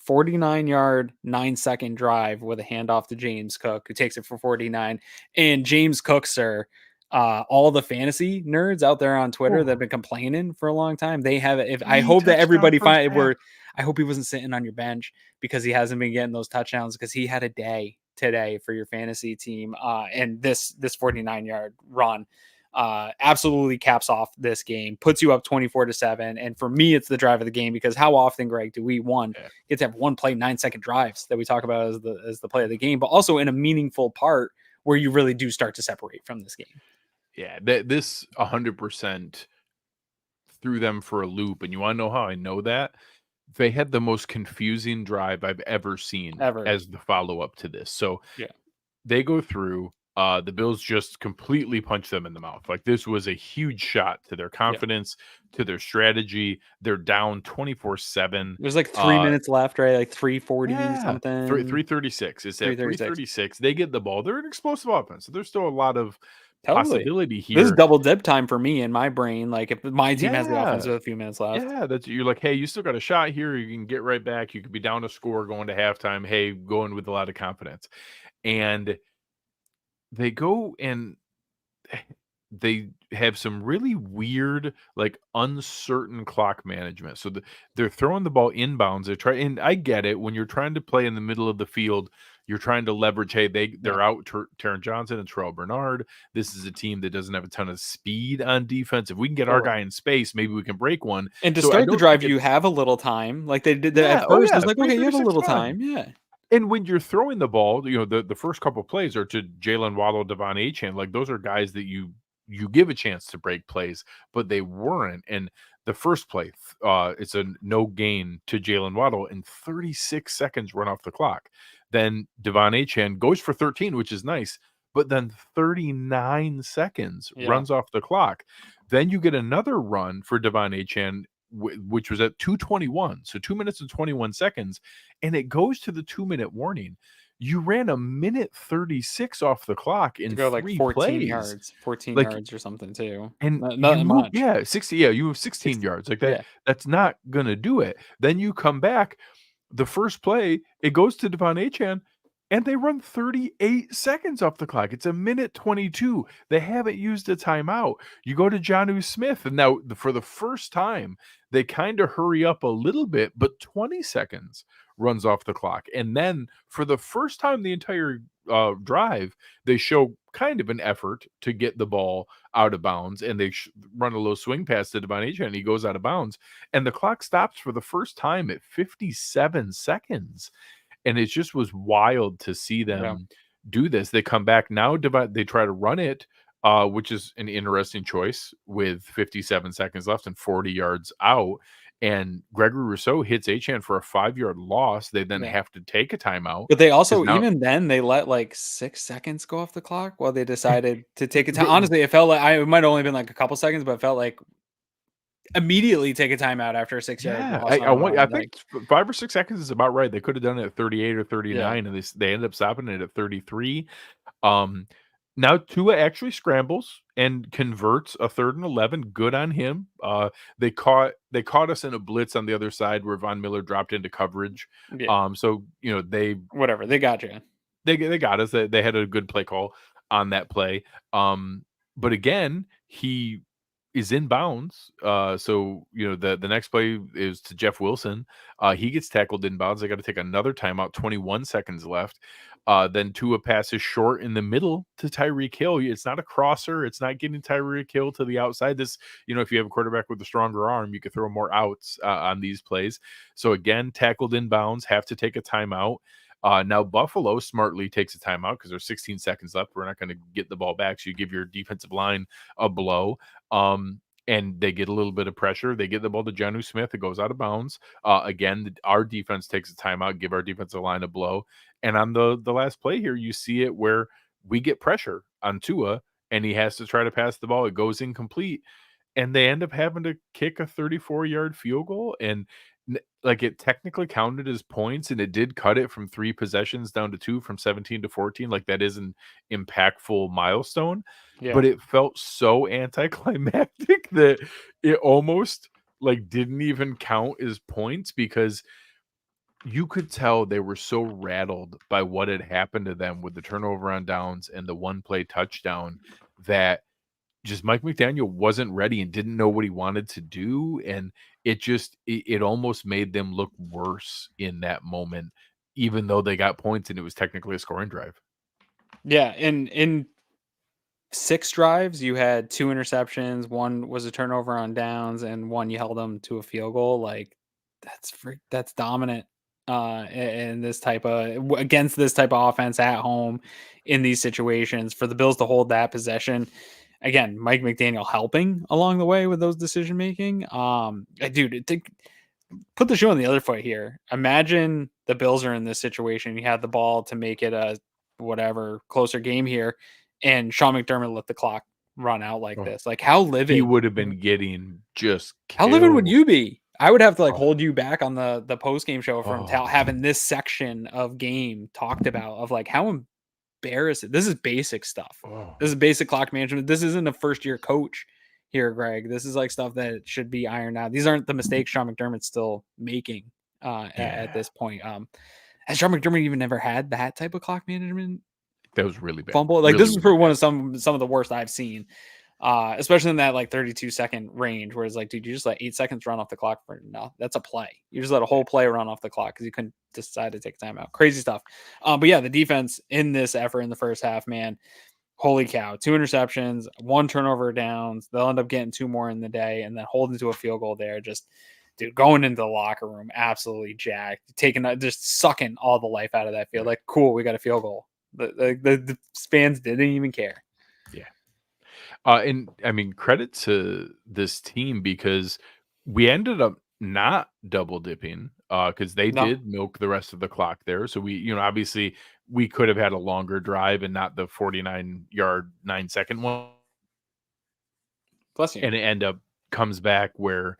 49-yard, 9-second drive with a handoff to James Cook, who takes it for 49. And James Cook, sir, all the fantasy nerds out there on Twitter that have been complaining for a long time, they have it. I 3 hope that touchdown everybody first half. I hope he wasn't sitting on your bench because he hasn't been getting those touchdowns, because he had a day today for your fantasy team. And this 49-yard run absolutely caps off this game, puts you up 24-7. And for me, it's the drive of the game, because how often, Greg, do we get to have one play 9-second drives that we talk about as the play of the game, but also in a meaningful part where you really do start to separate from this game? Yeah, this 100% threw them for a loop. And you want to know how I know that? They had the most confusing drive I've ever seen as the follow-up to this. So Yeah. they go through, the Bills just completely punch them in the mouth. Like, this was a huge shot to their confidence, to their strategy. They're down 24-7. There's like 3 minutes left, right? Like 3:40 something. 3:36. It's at 3:36. They get the ball. They're an explosive offense. So there's still a lot of possibility here. This is double dip time for me in my brain. Like, if my team has the offense with a few minutes left. Yeah, you're like, hey, you still got a shot here. You can get right back. You could be down a score going to halftime. Hey, going with a lot of confidence. And they go and they have some really weird, like, uncertain clock management. So they're throwing the ball inbounds. And I get it, when you're trying to play in the middle of the field, you're trying to leverage. Hey, they're out Taron Johnson and Terrel Bernard. This is a team that doesn't have a ton of speed on defense. If we can get our guy in space, maybe we can break one. And to start the drive, you have a little time. Like they did that at first. It's like, okay, you have a little time. Yeah. And when you're throwing the ball, the first couple plays are to Jalen Waddle, Devon Achane. Like, those are guys that you give a chance to break plays, but they weren't. And the first play, it's a no gain to Jalen Waddle, and 36 seconds run off the clock. Then Devon Achane goes for 13, which is nice, but then 39 seconds runs off the clock. Then you get another run for Devon Achane, which was at 2:21, so 2 minutes and 21 seconds, and it goes to the 2-minute warning. You ran a minute 36 off the clock in to go like 14 plays. yards, 14 yards or something too. And not much. 60. Yeah, you have 16 yards like that. That's not gonna do it. Then you come back. The first play, it goes to Devon Achane, and they run 38 seconds off the clock. It's a minute 22. They haven't used a timeout. You go to Jonnu Smith, and now for the first time, they kind of hurry up a little bit, but 20 seconds runs off the clock. And then for the first time the entire drive, they show kind of an effort to get the ball out of bounds, and they run a little swing pass to Devon Achane, and he goes out of bounds. And the clock stops for the first time at 57 seconds. And it just was wild to see them do this. They come back now. They try to run it, which is an interesting choice with 57 seconds left and 40 yards out. And Gregory Rousseau hits Achane for a 5-yard loss. They then have to take a timeout. But they also, even then, they let like 6 seconds go off the clock while they decided to take a time. Honestly, it felt like it might have only been like a couple seconds, but it felt like immediately take a timeout after a 6-yard loss. I think 5 or 6 seconds is about right. They could have done it at 38 or 39, and they ended up stopping it at 33. Now Tua actually scrambles and converts a 3rd and 11. Good on him. They caught us in a blitz on the other side where Von Miller dropped into coverage. So they got you. They got us. They had a good play call on that play. But again, he is in bounds. So the next play is to Jeff Wilson. He gets tackled in bounds. They got to take another timeout. 21 seconds left. Then Tua passes short in the middle to Tyreek Hill. It's not a crosser. It's not getting Tyreek Hill to the outside. This, if you have a quarterback with a stronger arm, you could throw more outs on these plays. So again, tackled in bounds, have to take a timeout. Now Buffalo smartly takes a timeout because there's 16 seconds left. We're not going to get the ball back. So you give your defensive line a blow. And they get a little bit of pressure. They get the ball to Jonnu Smith. It goes out of bounds. Again, our defense takes a timeout, give our defensive line a blow. And on the last play here, you see it where we get pressure on Tua, and he has to try to pass the ball. It goes incomplete. And they end up having to kick a 34-yard field goal. And like, it technically counted as points, and it did cut it from 3 possessions down to 2, from 17 to 14. Like, that is an impactful milestone. But it felt so anticlimactic that it almost like didn't even count as points, because you could tell they were so rattled by what had happened to them with the turnover on downs and the one play touchdown that just Mike McDaniel wasn't ready and didn't know what he wanted to do. And it almost made them look worse in that moment, even though they got points and it was technically a scoring drive. Yeah, in 6 drives, you had 2 interceptions, 1 was a turnover on downs, and 1 you held them to a field goal. Like, that's dominant, in this type of against this type of offense at home in these situations. For the Bills to hold that possession, again, Mike McDaniel helping along the way with those decision making. Dude, put the shoe on the other foot here. Imagine the Bills are in this situation. You had the ball to make it a whatever closer game here, and Sean McDermott let the clock run out like Oh, this. Like, how he livid would have been getting just how livid would killed. you be? I would have to like Oh, hold you back on the post game show from oh, having this section of game talked about of like how embarrassing. This is basic stuff. oh. This is basic clock management. This isn't a first year coach here, Greg. This is like stuff that should be ironed out. These aren't the mistakes Sean McDermott's still making at Yeah, this point. Has Sean McDermott even ever had that type of clock management that was really bad. fumble? Like, this Really, is really probably one bad. of some of the worst I've seen. Especially in that like 32-second range where it's like, dude, you just let 8 seconds run off the clock for no, that's a play. You just let a whole play run off the clock because you couldn't decide to take time out. Crazy stuff. But yeah, the defense in this effort in the first half, man, holy cow, 2 interceptions, 1 turnover downs. They'll end up getting 2 more in the day and then holding to a field goal there. Just, dude, going into the locker room, absolutely jacked, just sucking all the life out of that field. Like, cool, we got a field goal. The fans didn't even care. Yeah. And I mean, credit to this team because we ended up not double dipping because they No, did milk the rest of the clock there. So obviously we could have had a longer drive and not the 49-yard 9-second one. bless you. And it end up comes back where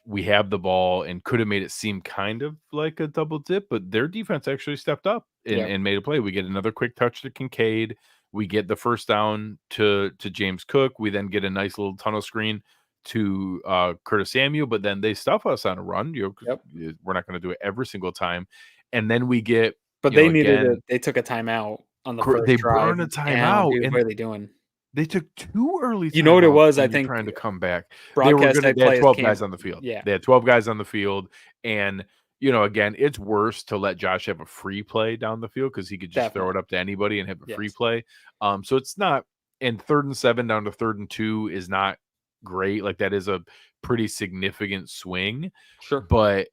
we have the ball and could have made it seem kind of like a double dip, but their defense actually stepped up and, Yeah. and made a play. We get another quick touch to Kincaid. We get the first down to James Cook. We then get a nice little tunnel screen to Curtis Samuel, but then they stuff us on a run, 'cause Yep. we're not going to do it every single time. And then we get, But they needed again, they took a timeout on the they first drive, burn a and timeout dude, what and are they doing? they took 2 early You know what it timeouts was? I when you're think trying to come back. broadcast They said had play is 12 guys on the canceled. field. Yeah, They had 12 guys on the field, and, again, it's worse to let Josh have a free play down the field because he could just throw definitely. it up to anybody and have a free Yes. play. So it's not, and 3rd and 7 down to 3rd and 2 is not great. Like, that is a pretty significant swing, Sure. but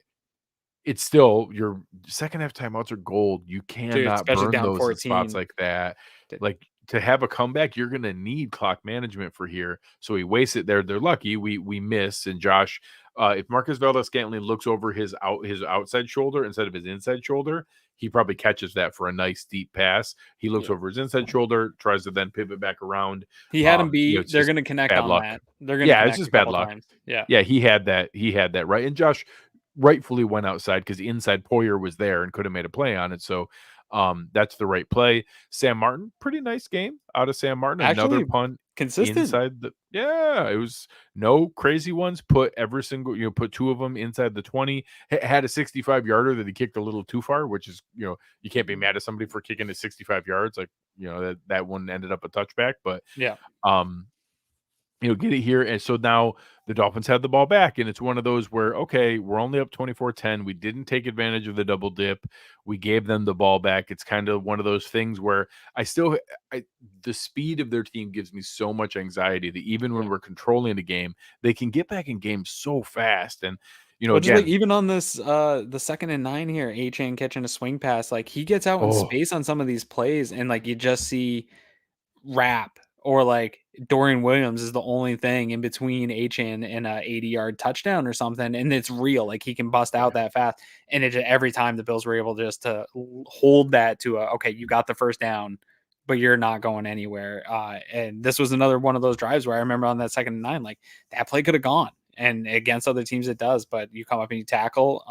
it's still your second half timeouts are gold. You Dude, cannot especially burn down those in spots 14. like that. Did Like, to have a comeback, you're gonna need clock management for here. So he wastes it there. They're lucky we miss. And Josh, if Marcus Valdez-Scantling looks over his outside shoulder instead of his inside shoulder, he probably catches that for a nice deep pass. He looks yeah. over his inside shoulder, tries to then pivot back around. He had him It's beat. They're just gonna connect bad on luck. that. They're gonna Yeah, it's connect a just bad couple luck. times. Yeah. Yeah, he had that right. And Josh rightfully went outside because the inside Poyer was there and could have made a play on it. So that's the right play. Sam Martin, pretty nice game out of Sam Martin. Another Actually punt consistent. inside it was no crazy ones. Put 2 of them inside the 20. Had a 65-yarder that he kicked a little too far, which is, you can't be mad at somebody for kicking it 65 yards. Like, that one ended up a touchback, but Yeah. um get it here. And so now the Dolphins have the ball back. And it's one of those where, okay, we're only up 24-10. We didn't take advantage of the double dip. We gave them the ball back. It's kind of one of those things where the speed of their team gives me so much anxiety that even when Yeah. we're controlling the game, they can get back in games so fast. And, Well, just like again, even on this, the 2nd and 9 here, Achane catching a swing pass, like he gets out in oh, space on some of these plays, and like you just see Rap or like Dorian Williams is the only thing in between Achane and a 80-yard touchdown or something, and it's real. Like he can bust out that fast, and every time the Bills were able just to hold that to okay, you got the first down, but you're not going anywhere. And this was another one of those drives where I remember on that 2nd and 9, like that play could have gone. And against other teams, it does. But you come up and you tackle,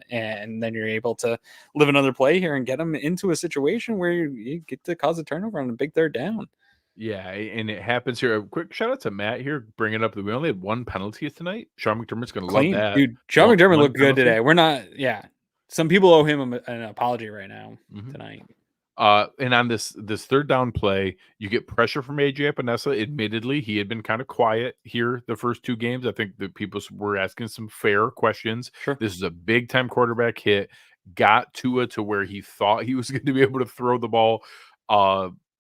and then you're able to live another play here and get them into a situation where you get to cause a turnover on a big 3rd down. yeah, and it happens here. A quick shout out to Matt here, bringing up that we only had 1 penalty tonight. Sean McDermott's going to love Clean, that. dude. Sean McDermott One looked good penalty. today. We're not, yeah. Some people owe him an apology right now tonight. And on this third down play, you get pressure from AJ Epinesa. Admittedly, he had been kind of quiet here the first 2 games. I think that people were asking some fair questions. Sure. This is a big time quarterback hit. Got Tua to where he thought he was going to be able to throw the ball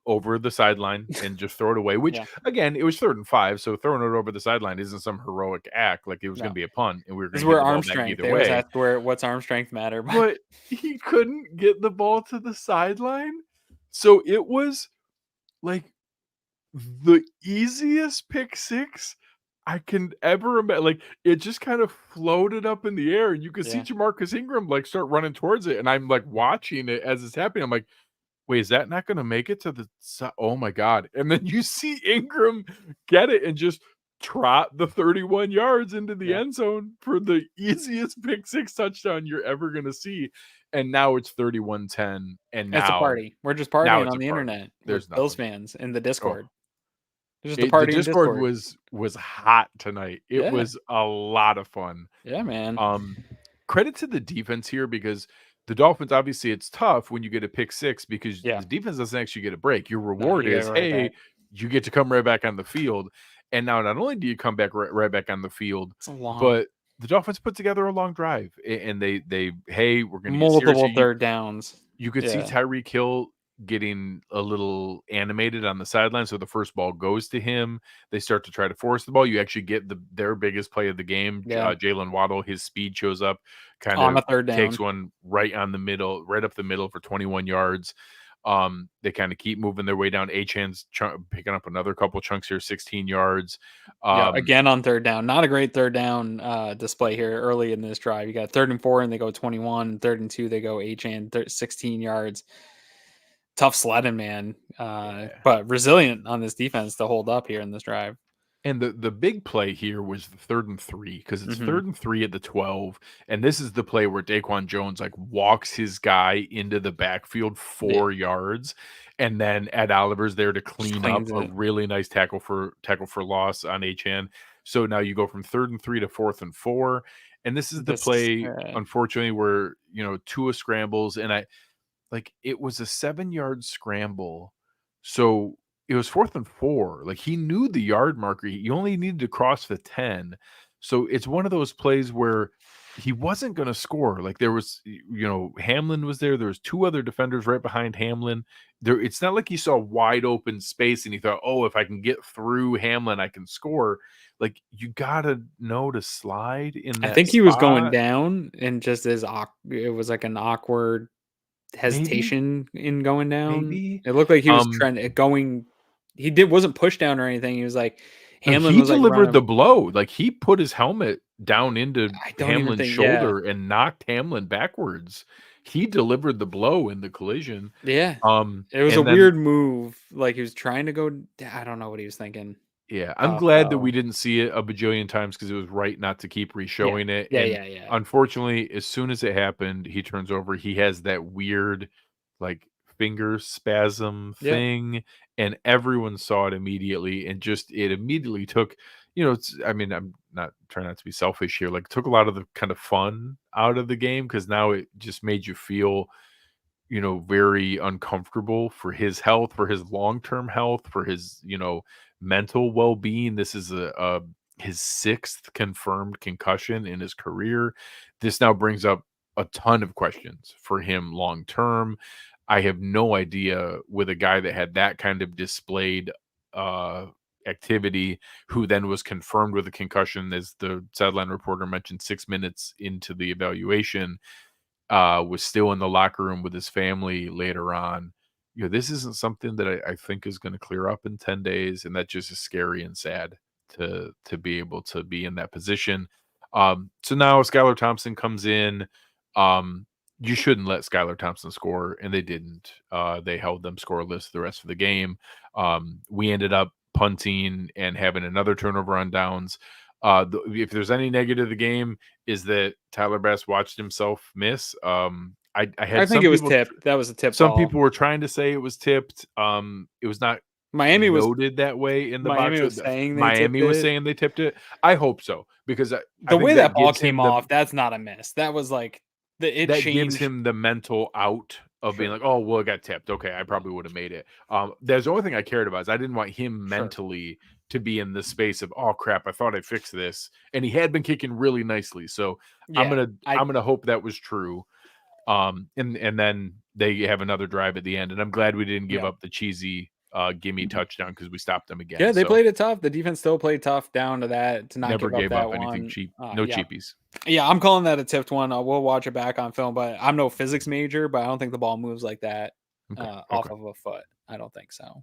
over the sideline and just throw it away. Which again, it was 3rd and 5, so throwing it over the sideline isn't some heroic act. Like it was going to be a punt, and we were going to get the ball back either way. They always ask what's arm strength matter, but he couldn't get the ball to the sideline. So it was like the easiest pick six I can ever imagine. Like it just kind of floated up in the air, and you could see Jamarcus Ingram like start running towards it, and I'm like watching it as it's happening. I'm like, wait, is that not going to make it to the side? Oh my God. And then you see Ingram get it and just trot the 31 yards into the end zone for the easiest pick six touchdown you're ever going to see. And now it's 31-10. And now it's a party. We're just partying on the internet. There's Bills fans in the Discord. There's just a party. The Discord was hot tonight. It was a lot of fun. Yeah, man. Credit to the defense here, because the Dolphins, obviously, it's tough when you get a pick six because the defense doesn't actually get a break. Your reward is, hey, you get to come right back on the field. And now not only do you come back right back on the field, but the Dolphins put together a long drive. And they hey, we're going to multiple third downs. You could see Tyreek Hill getting a little animated on the sideline. So the first ball goes to him. They start to try to force the ball. You actually get their biggest play of the game. Jalen Waddle, his speed shows up, kind on of a third down. Takes one right up the middle for 21 yards. They kind of keep moving their way down. Achane's picking up another couple chunks here, 16 yards. Again on third down. Not a great third down display here early in this drive. You got 3rd and 4 and they go 21. 3rd and 2 they go Achane 16 yards. Tough sledding, man. But resilient on this defense to hold up here in this drive. And the big play here was the 3rd and 3, because it's 3rd and 3 at the 12. And this is the play where Daquan Jones like walks his guy into the backfield 4 yards. And then Ed Oliver's there to clean up a really nice tackle for loss on Achane. So now you go from 3rd and 3 to 4th and 4. And this is the play, unfortunately, where, Tua scrambles. And it was a 7-yard scramble. So it was 4th and 4. Like he knew the yard marker. You only needed to cross the 10. So it's one of those plays where he wasn't going to score. Like there was, Hamlin was there. There was 2 other defenders right behind Hamlin. It's not like he saw wide open space and he thought, oh, if I can get through Hamlin, I can score. Like you got to know to slide in that I think he was going down and just it was like an awkward hesitation in going down. Maybe. It looked like he was going. He wasn't pushed down or anything. He was like Hamlin. He delivered the blow. Like he put his helmet down into Hamlin's shoulder and knocked Hamlin backwards. He delivered the blow in the collision. Yeah. It was a weird move. Like he was trying to go. I don't know what he was thinking. Yeah, I'm glad that we didn't see it a bajillion times, because it was right not to keep re-showing it. Yeah. Unfortunately, as soon as it happened, he turns over. He has that weird, like, finger spasm thing, and everyone saw it immediately, and it immediately took, I'm not trying not to be selfish here, like, took a lot of the kind of fun out of the game, because now it just made you feel, very uncomfortable for his health, for his long-term health, for his, mental well-being. This is his 6th confirmed concussion in his career. This now brings up a ton of questions for him long-term. I have no idea, with a guy that had that kind of displayed activity, who then was confirmed with a concussion, as the sideline reporter mentioned 6 minutes into the evaluation, was still in the locker room with his family later on. This isn't something that I think is going to clear up in 10 days. And that just is scary and sad to be able to be in that position. So now Skylar Thompson comes in. You shouldn't let Skylar Thompson score, and they didn't. They held them scoreless the rest of the game. We ended up punting and having another turnover on downs. If there's any negative of the game, is that Tyler Bass watched himself miss. I think it was tipped. That was a tip. Some people were trying to say it was tipped. It was not. Miami was noted that way in the Miami box. Was saying Miami was saying they tipped it. I hope so, because the way that ball came off, that's not a miss. That was like It that changed. gives him the mental out of being like, oh, well, it got tipped. Okay, I probably would have made it. There's the only thing I cared about is I didn't want him mentally to be in the space of, oh crap, I thought I fixed this, and he had been kicking really nicely. So I'm gonna hope that was true. And then they have another drive at the end, and I'm glad we didn't give up the cheesy gimme touchdown because we stopped them again. Yeah, they So played it tough. The defense still played tough down to that, to not never give up gave that up anything one. cheap. No cheapies. Yeah, I'm calling that a tipped one. We'll watch it back on film, but I'm no physics major, but I don't think the ball moves like that off of a foot. I don't think so.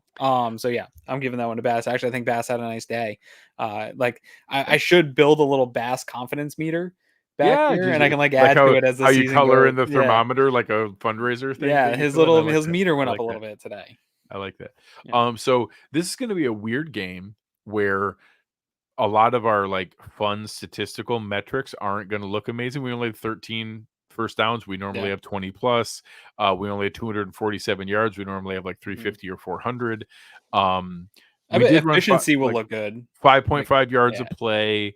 So yeah, I'm giving that one to Bass. Actually, I think Bass had a nice day. Like I should build a little Bass confidence meter back here, and I can add to it as the season you color goes. in the thermometer like a fundraiser thing. Yeah, his meter went up a little bit today. I like that. Yeah. So this is going to be a weird game where a lot of our like fun statistical metrics aren't going to look amazing. We only have 13 first downs. We normally have 20 plus. We only have 247 yards. We normally have like 350 or 400. I bet efficiency will look good. 5.5 yards of play.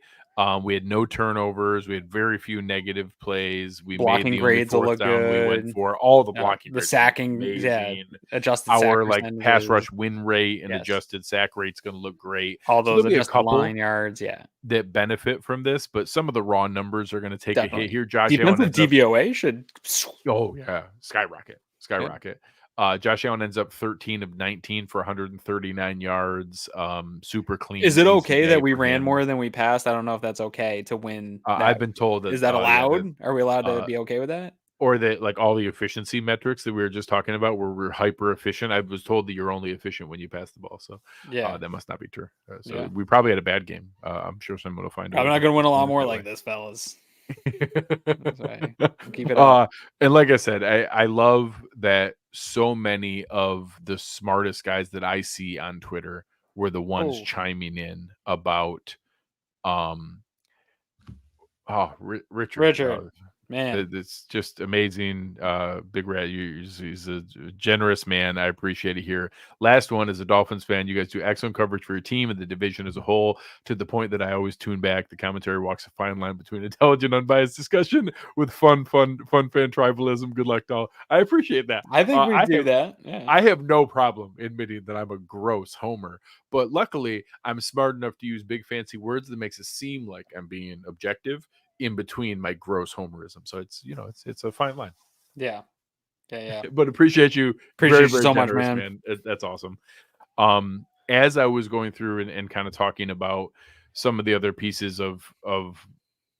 We had no turnovers. We had very few negative plays. We blocking made the grades will look down good. We went for all the blocking, the sacking, adjusted our sack like pass rush win rate and adjusted sack rate's going to look great. All those adjusted line yards, that benefit from this, but some of the raw numbers are going to take a hit here. Josh defensive DVOA should. Oh yeah, skyrocket. Josh Allen ends up 13 of 19 for 139 yards. Super clean. Is it okay that we ran more than we passed? I don't know if that's okay to win. I've been told that. Is that allowed? Are we allowed to be okay with that? Or that like all the efficiency metrics that we were just talking about where we're hyper efficient. I was told that you're only efficient when you pass the ball. So that must not be true. We probably had a bad game. I'm sure someone will find out. I'm not going to win a lot more like this, fellas. Keep it up. And like I said, I love that so many of the smartest guys that I see on Twitter were the ones chiming in about Richard. Man, it's just amazing. Big Rat, he's a generous man. I appreciate it here. Last one, as a Dolphins fan, you guys do excellent coverage for your team and the division as a whole, to the point that I always tune back. The commentary walks a fine line between intelligent, unbiased discussion with fun fan tribalism. Good luck to all. I appreciate that. I think we do that. Yeah. I have no problem admitting that I'm a gross homer, but luckily I'm smart enough to use big fancy words that makes it seem like I'm being objective in between my gross homerism. So it's a fine line. Yeah. But appreciate you very, very so much, man. That's awesome. As I was going through and kind of talking about some of the other pieces of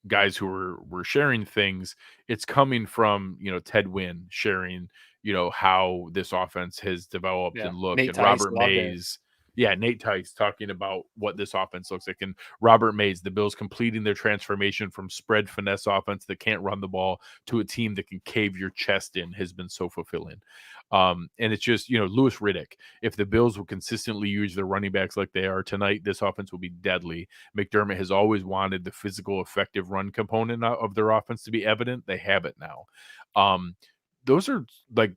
guys who were sharing things, it's coming from Ted Wynn sharing how this offense has developed and looked, Nate and Tice, Robert Mays. Yeah, Nate Tice talking about what this offense looks like, and Robert Mays, the Bills completing their transformation from spread finesse offense that can't run the ball to a team that can cave your chest in has been so fulfilling. And it's just, Louis Riddick, if the Bills will consistently use their running backs like they are tonight, this offense will be deadly. McDermott has always wanted the physical, effective run component of their offense to be evident. They have it now. Those are like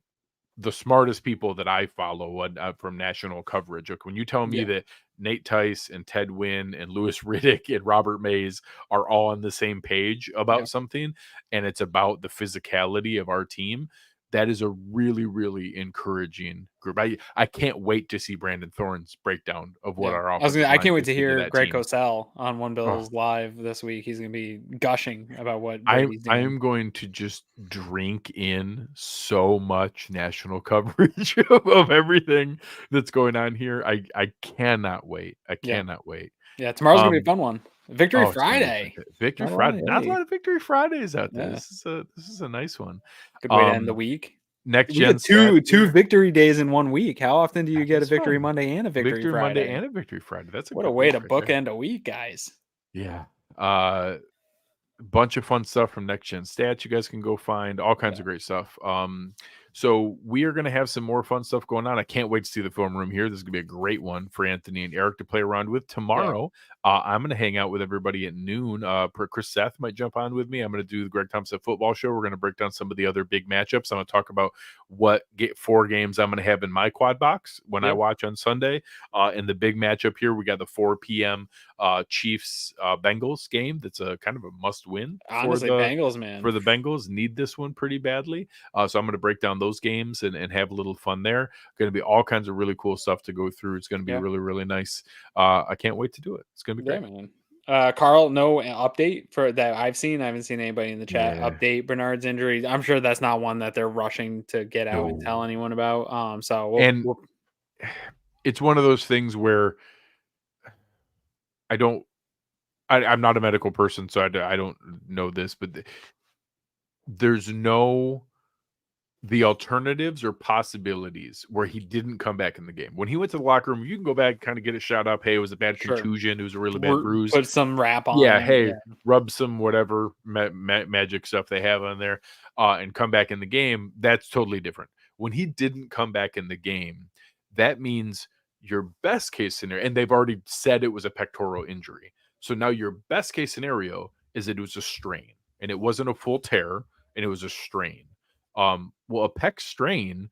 the smartest people that I follow from national coverage. Like when you tell me that Nate Tice and Ted Wynn and Louis Riddick and Robert Mays are all on the same page about something, and it's about the physicality of our team, that is a really, really encouraging group. I can't wait to see Brandon Thorne's breakdown of what our offense. I can't wait to hear Greg Cosell on One Bills Live this week. He's going to be gushing about what Brady's doing. I am going to just drink in so much national coverage of everything that's going on here. I cannot wait. I cannot wait. Yeah, tomorrow's going to be a fun one. Victory Friday. Victory Friday. Not a lot of Victory Fridays out there. This is a nice one. Good way to end the week. Next gen two victory days in 1 week. How often do you get a Victory Monday and a Victory Friday? Monday and a Victory Friday. That's what a way to bookend a week, guys. Yeah. Bunch of fun stuff from Next Gen Stats. You guys can go find all kinds of great stuff. So we are going to have some more fun stuff going on. I can't wait to see the film room here. This is going to be a great one for Anthony and Eric to play around with. Tomorrow, I'm going to hang out with everybody at noon. Chris Seth might jump on with me. I'm going to do the Greg Tompsett football show. We're going to break down some of the other big matchups. I'm going to talk about what 4 games I'm going to have in my quad box when I watch on Sunday. In the big matchup here, we got the 4 p.m. Chiefs Bengals game. That's a kind of a must win. Honestly, Bengals, man. For the Bengals, need this one pretty badly. So I'm going to break down those games and have a little fun there. Going to be all kinds of really cool stuff to go through. It's going to be really, really nice. I can't wait to do it. It's going to be great. Man. Carl, no update for that I've seen. I haven't seen anybody in the chat update Bernard's injury. I'm sure that's not one that they're rushing to get out and tell anyone about. It's one of those things where I'm not a medical person, so I don't know this, but there's the alternatives or possibilities where he didn't come back in the game. When he went to the locker room, you can go back, kind of get it shot up. Hey, it was a bad contusion. It was a really bad bruise. Put some wrap on. Rub some whatever magic stuff they have on there and come back in the game. That's totally different. When he didn't come back in the game, that means your best case scenario, and they've already said it was a pectoral injury. So now your best case scenario is that it was a strain and it wasn't a full tear and it was a strain. Well, a pec strain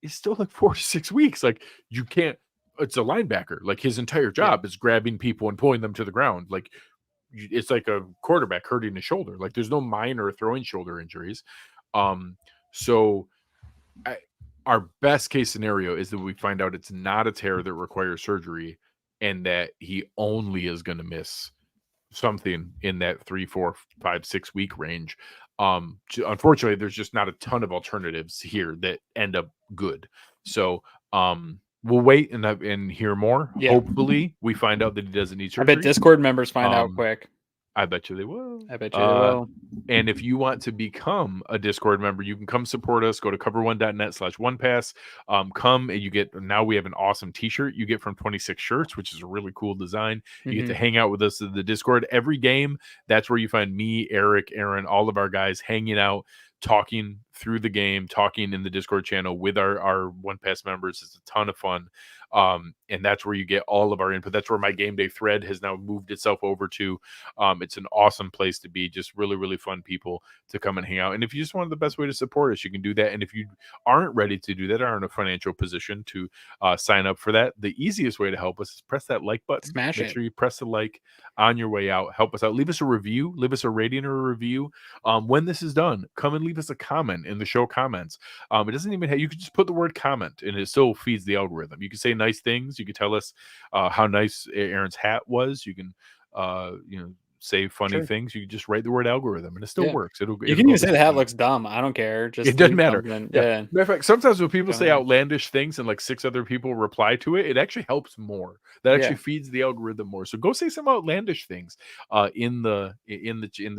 is still like 4 to 6 weeks. Like you can't, it's a linebacker. Like his entire job is grabbing people and pulling them to the ground. Like it's like a quarterback hurting his shoulder. Like there's no minor throwing shoulder injuries. Our best case scenario is that we find out it's not a tear that requires surgery and that he only is going to miss something in that 3, 4, 5, 6 week range. Unfortunately, there's just not a ton of alternatives here that end up good. So we'll wait and hear more. Hopefully we find out that he doesn't need surgery. I bet Discord members find out quick. I bet you they will. I bet you they will. And if you want to become a Discord member, you can come support us. Go to cover1.net/OnePass. Come and now we have an awesome t-shirt you get from 26 Shirts, which is a really cool design. You get to hang out with us in the Discord every game. That's where you find me, Eric, Aaron, all of our guys hanging out, talking through the game, talking in the Discord channel with our OnePass members. It's a ton of fun. And that's where you get all of our input. That's where my game day thread has now moved itself over to. It's an awesome place to be. Just really, really fun people to come and hang out. And if you just want the best way to support us, you can do that. And if you aren't ready to do that, aren't in a financial position to sign up for that, the easiest way to help us is press that like button. Make sure you press the like on your way out. Help us out. Leave us a review. Leave us a rating or a review. When this is done, come and leave us a comment in the show comments. It doesn't even have, you can just put the word comment and it still feeds the algorithm. You can say nice things. You can tell us how nice Aaron's hat was. You can say funny things. You can just write the word algorithm and it still works. You can even say the hat looks dumb. I don't care. Just it doesn't matter. Matter of fact, sometimes when people say outlandish things and like 6 other people reply to it, it actually helps more. That actually feeds the algorithm more. So go say some outlandish things in the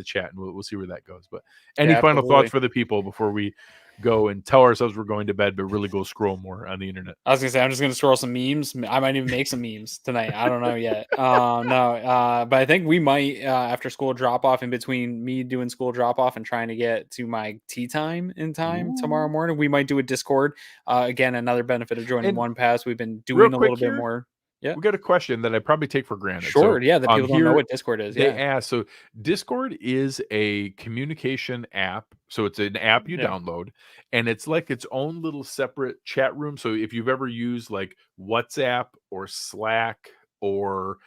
chat and we'll see where that goes. But any final thoughts for the people before we go and tell ourselves we're going to bed, but really go scroll more on the internet? I was gonna say I'm just gonna scroll some memes. I might even make some memes tonight. I don't know yet. But I think we might after school drop off, in between me doing school drop off and trying to get to my tea time in time tomorrow morning, we might do a Discord. Again, another benefit of joining OnePass. We've been doing a little bit more. Yeah, we got a question that I probably take for granted. Sure, the people don't know what Discord is. They ask. So Discord is a communication app. So it's an app you download, and it's like its own little separate chat room. So if you've ever used like WhatsApp or Slack or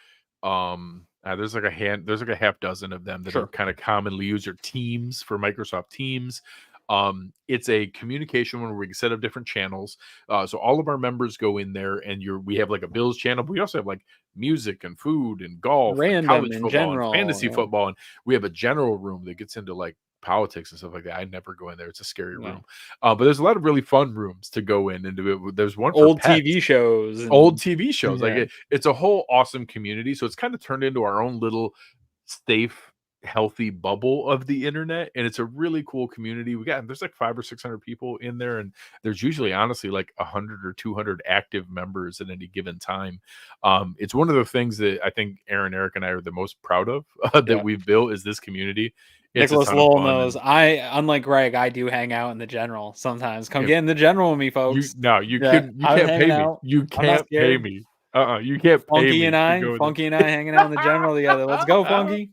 there's like a half dozen of them that are kind of commonly used, or Teams for Microsoft Teams. It's a communication one where we can set up different channels. So all of our members go in there, and we have like a Bills channel, but we also have like music and food and golf, and college football, general, and fantasy football, and we have a general room that gets into like politics and stuff like that. I never go in there. It's a scary room. But there's a lot of really fun rooms to go in and do it. There's one for old pets. TV shows. Old TV shows. Like it's a whole awesome community. So it's kind of turned into our own little safe healthy bubble of the internet, and it's a really cool community. There's like 500 or 600 people in there, and there's usually honestly like 100 or 200 active members at any given time. It's one of the things that I think Aaron, Eric, and I are the most proud of that Yeah. we've built is this community. It's a Nicholas ton of Lowell fun, knows. and Unlike Greg, I do hang out in the general sometimes. Come if get in the general with me, you folks. no, you Yeah, can you I'm can't hanging pay me. out. You I'm not can't pay scared. me. You can't pay Funky me and to I, go Funky and I hanging out in the general together. Let's go, there. Funky.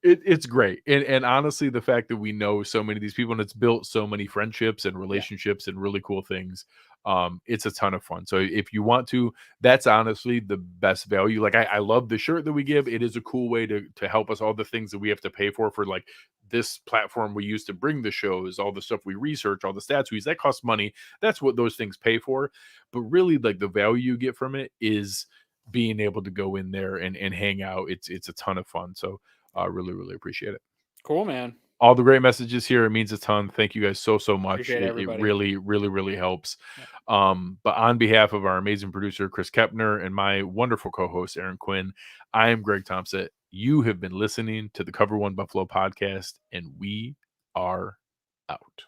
It's great, and honestly, the fact that we know so many of these people and it's built so many friendships and Yeah. relationships and really cool things, it's a ton of fun. So if you want to, that's honestly the best value. Like I love the shirt that we give. It is a cool way to help us. All the things that we have to pay for like this platform we use to bring the shows, all the stuff we research, all the stats we use, that costs money. That's what those things pay for. But really, like the value you get from it is being able to go in there and hang out. It's a ton of fun. So really, really appreciate it. Cool, man. All the great messages here. It means a ton. Thank you guys so much. Appreciate It everybody. really, really, really helps. Yeah. But on behalf of our amazing producer, Chris Kepner, and my wonderful co-host, Aaron Quinn, I am Greg Tompsett. You have been listening to the Cover One Buffalo podcast, and we are out.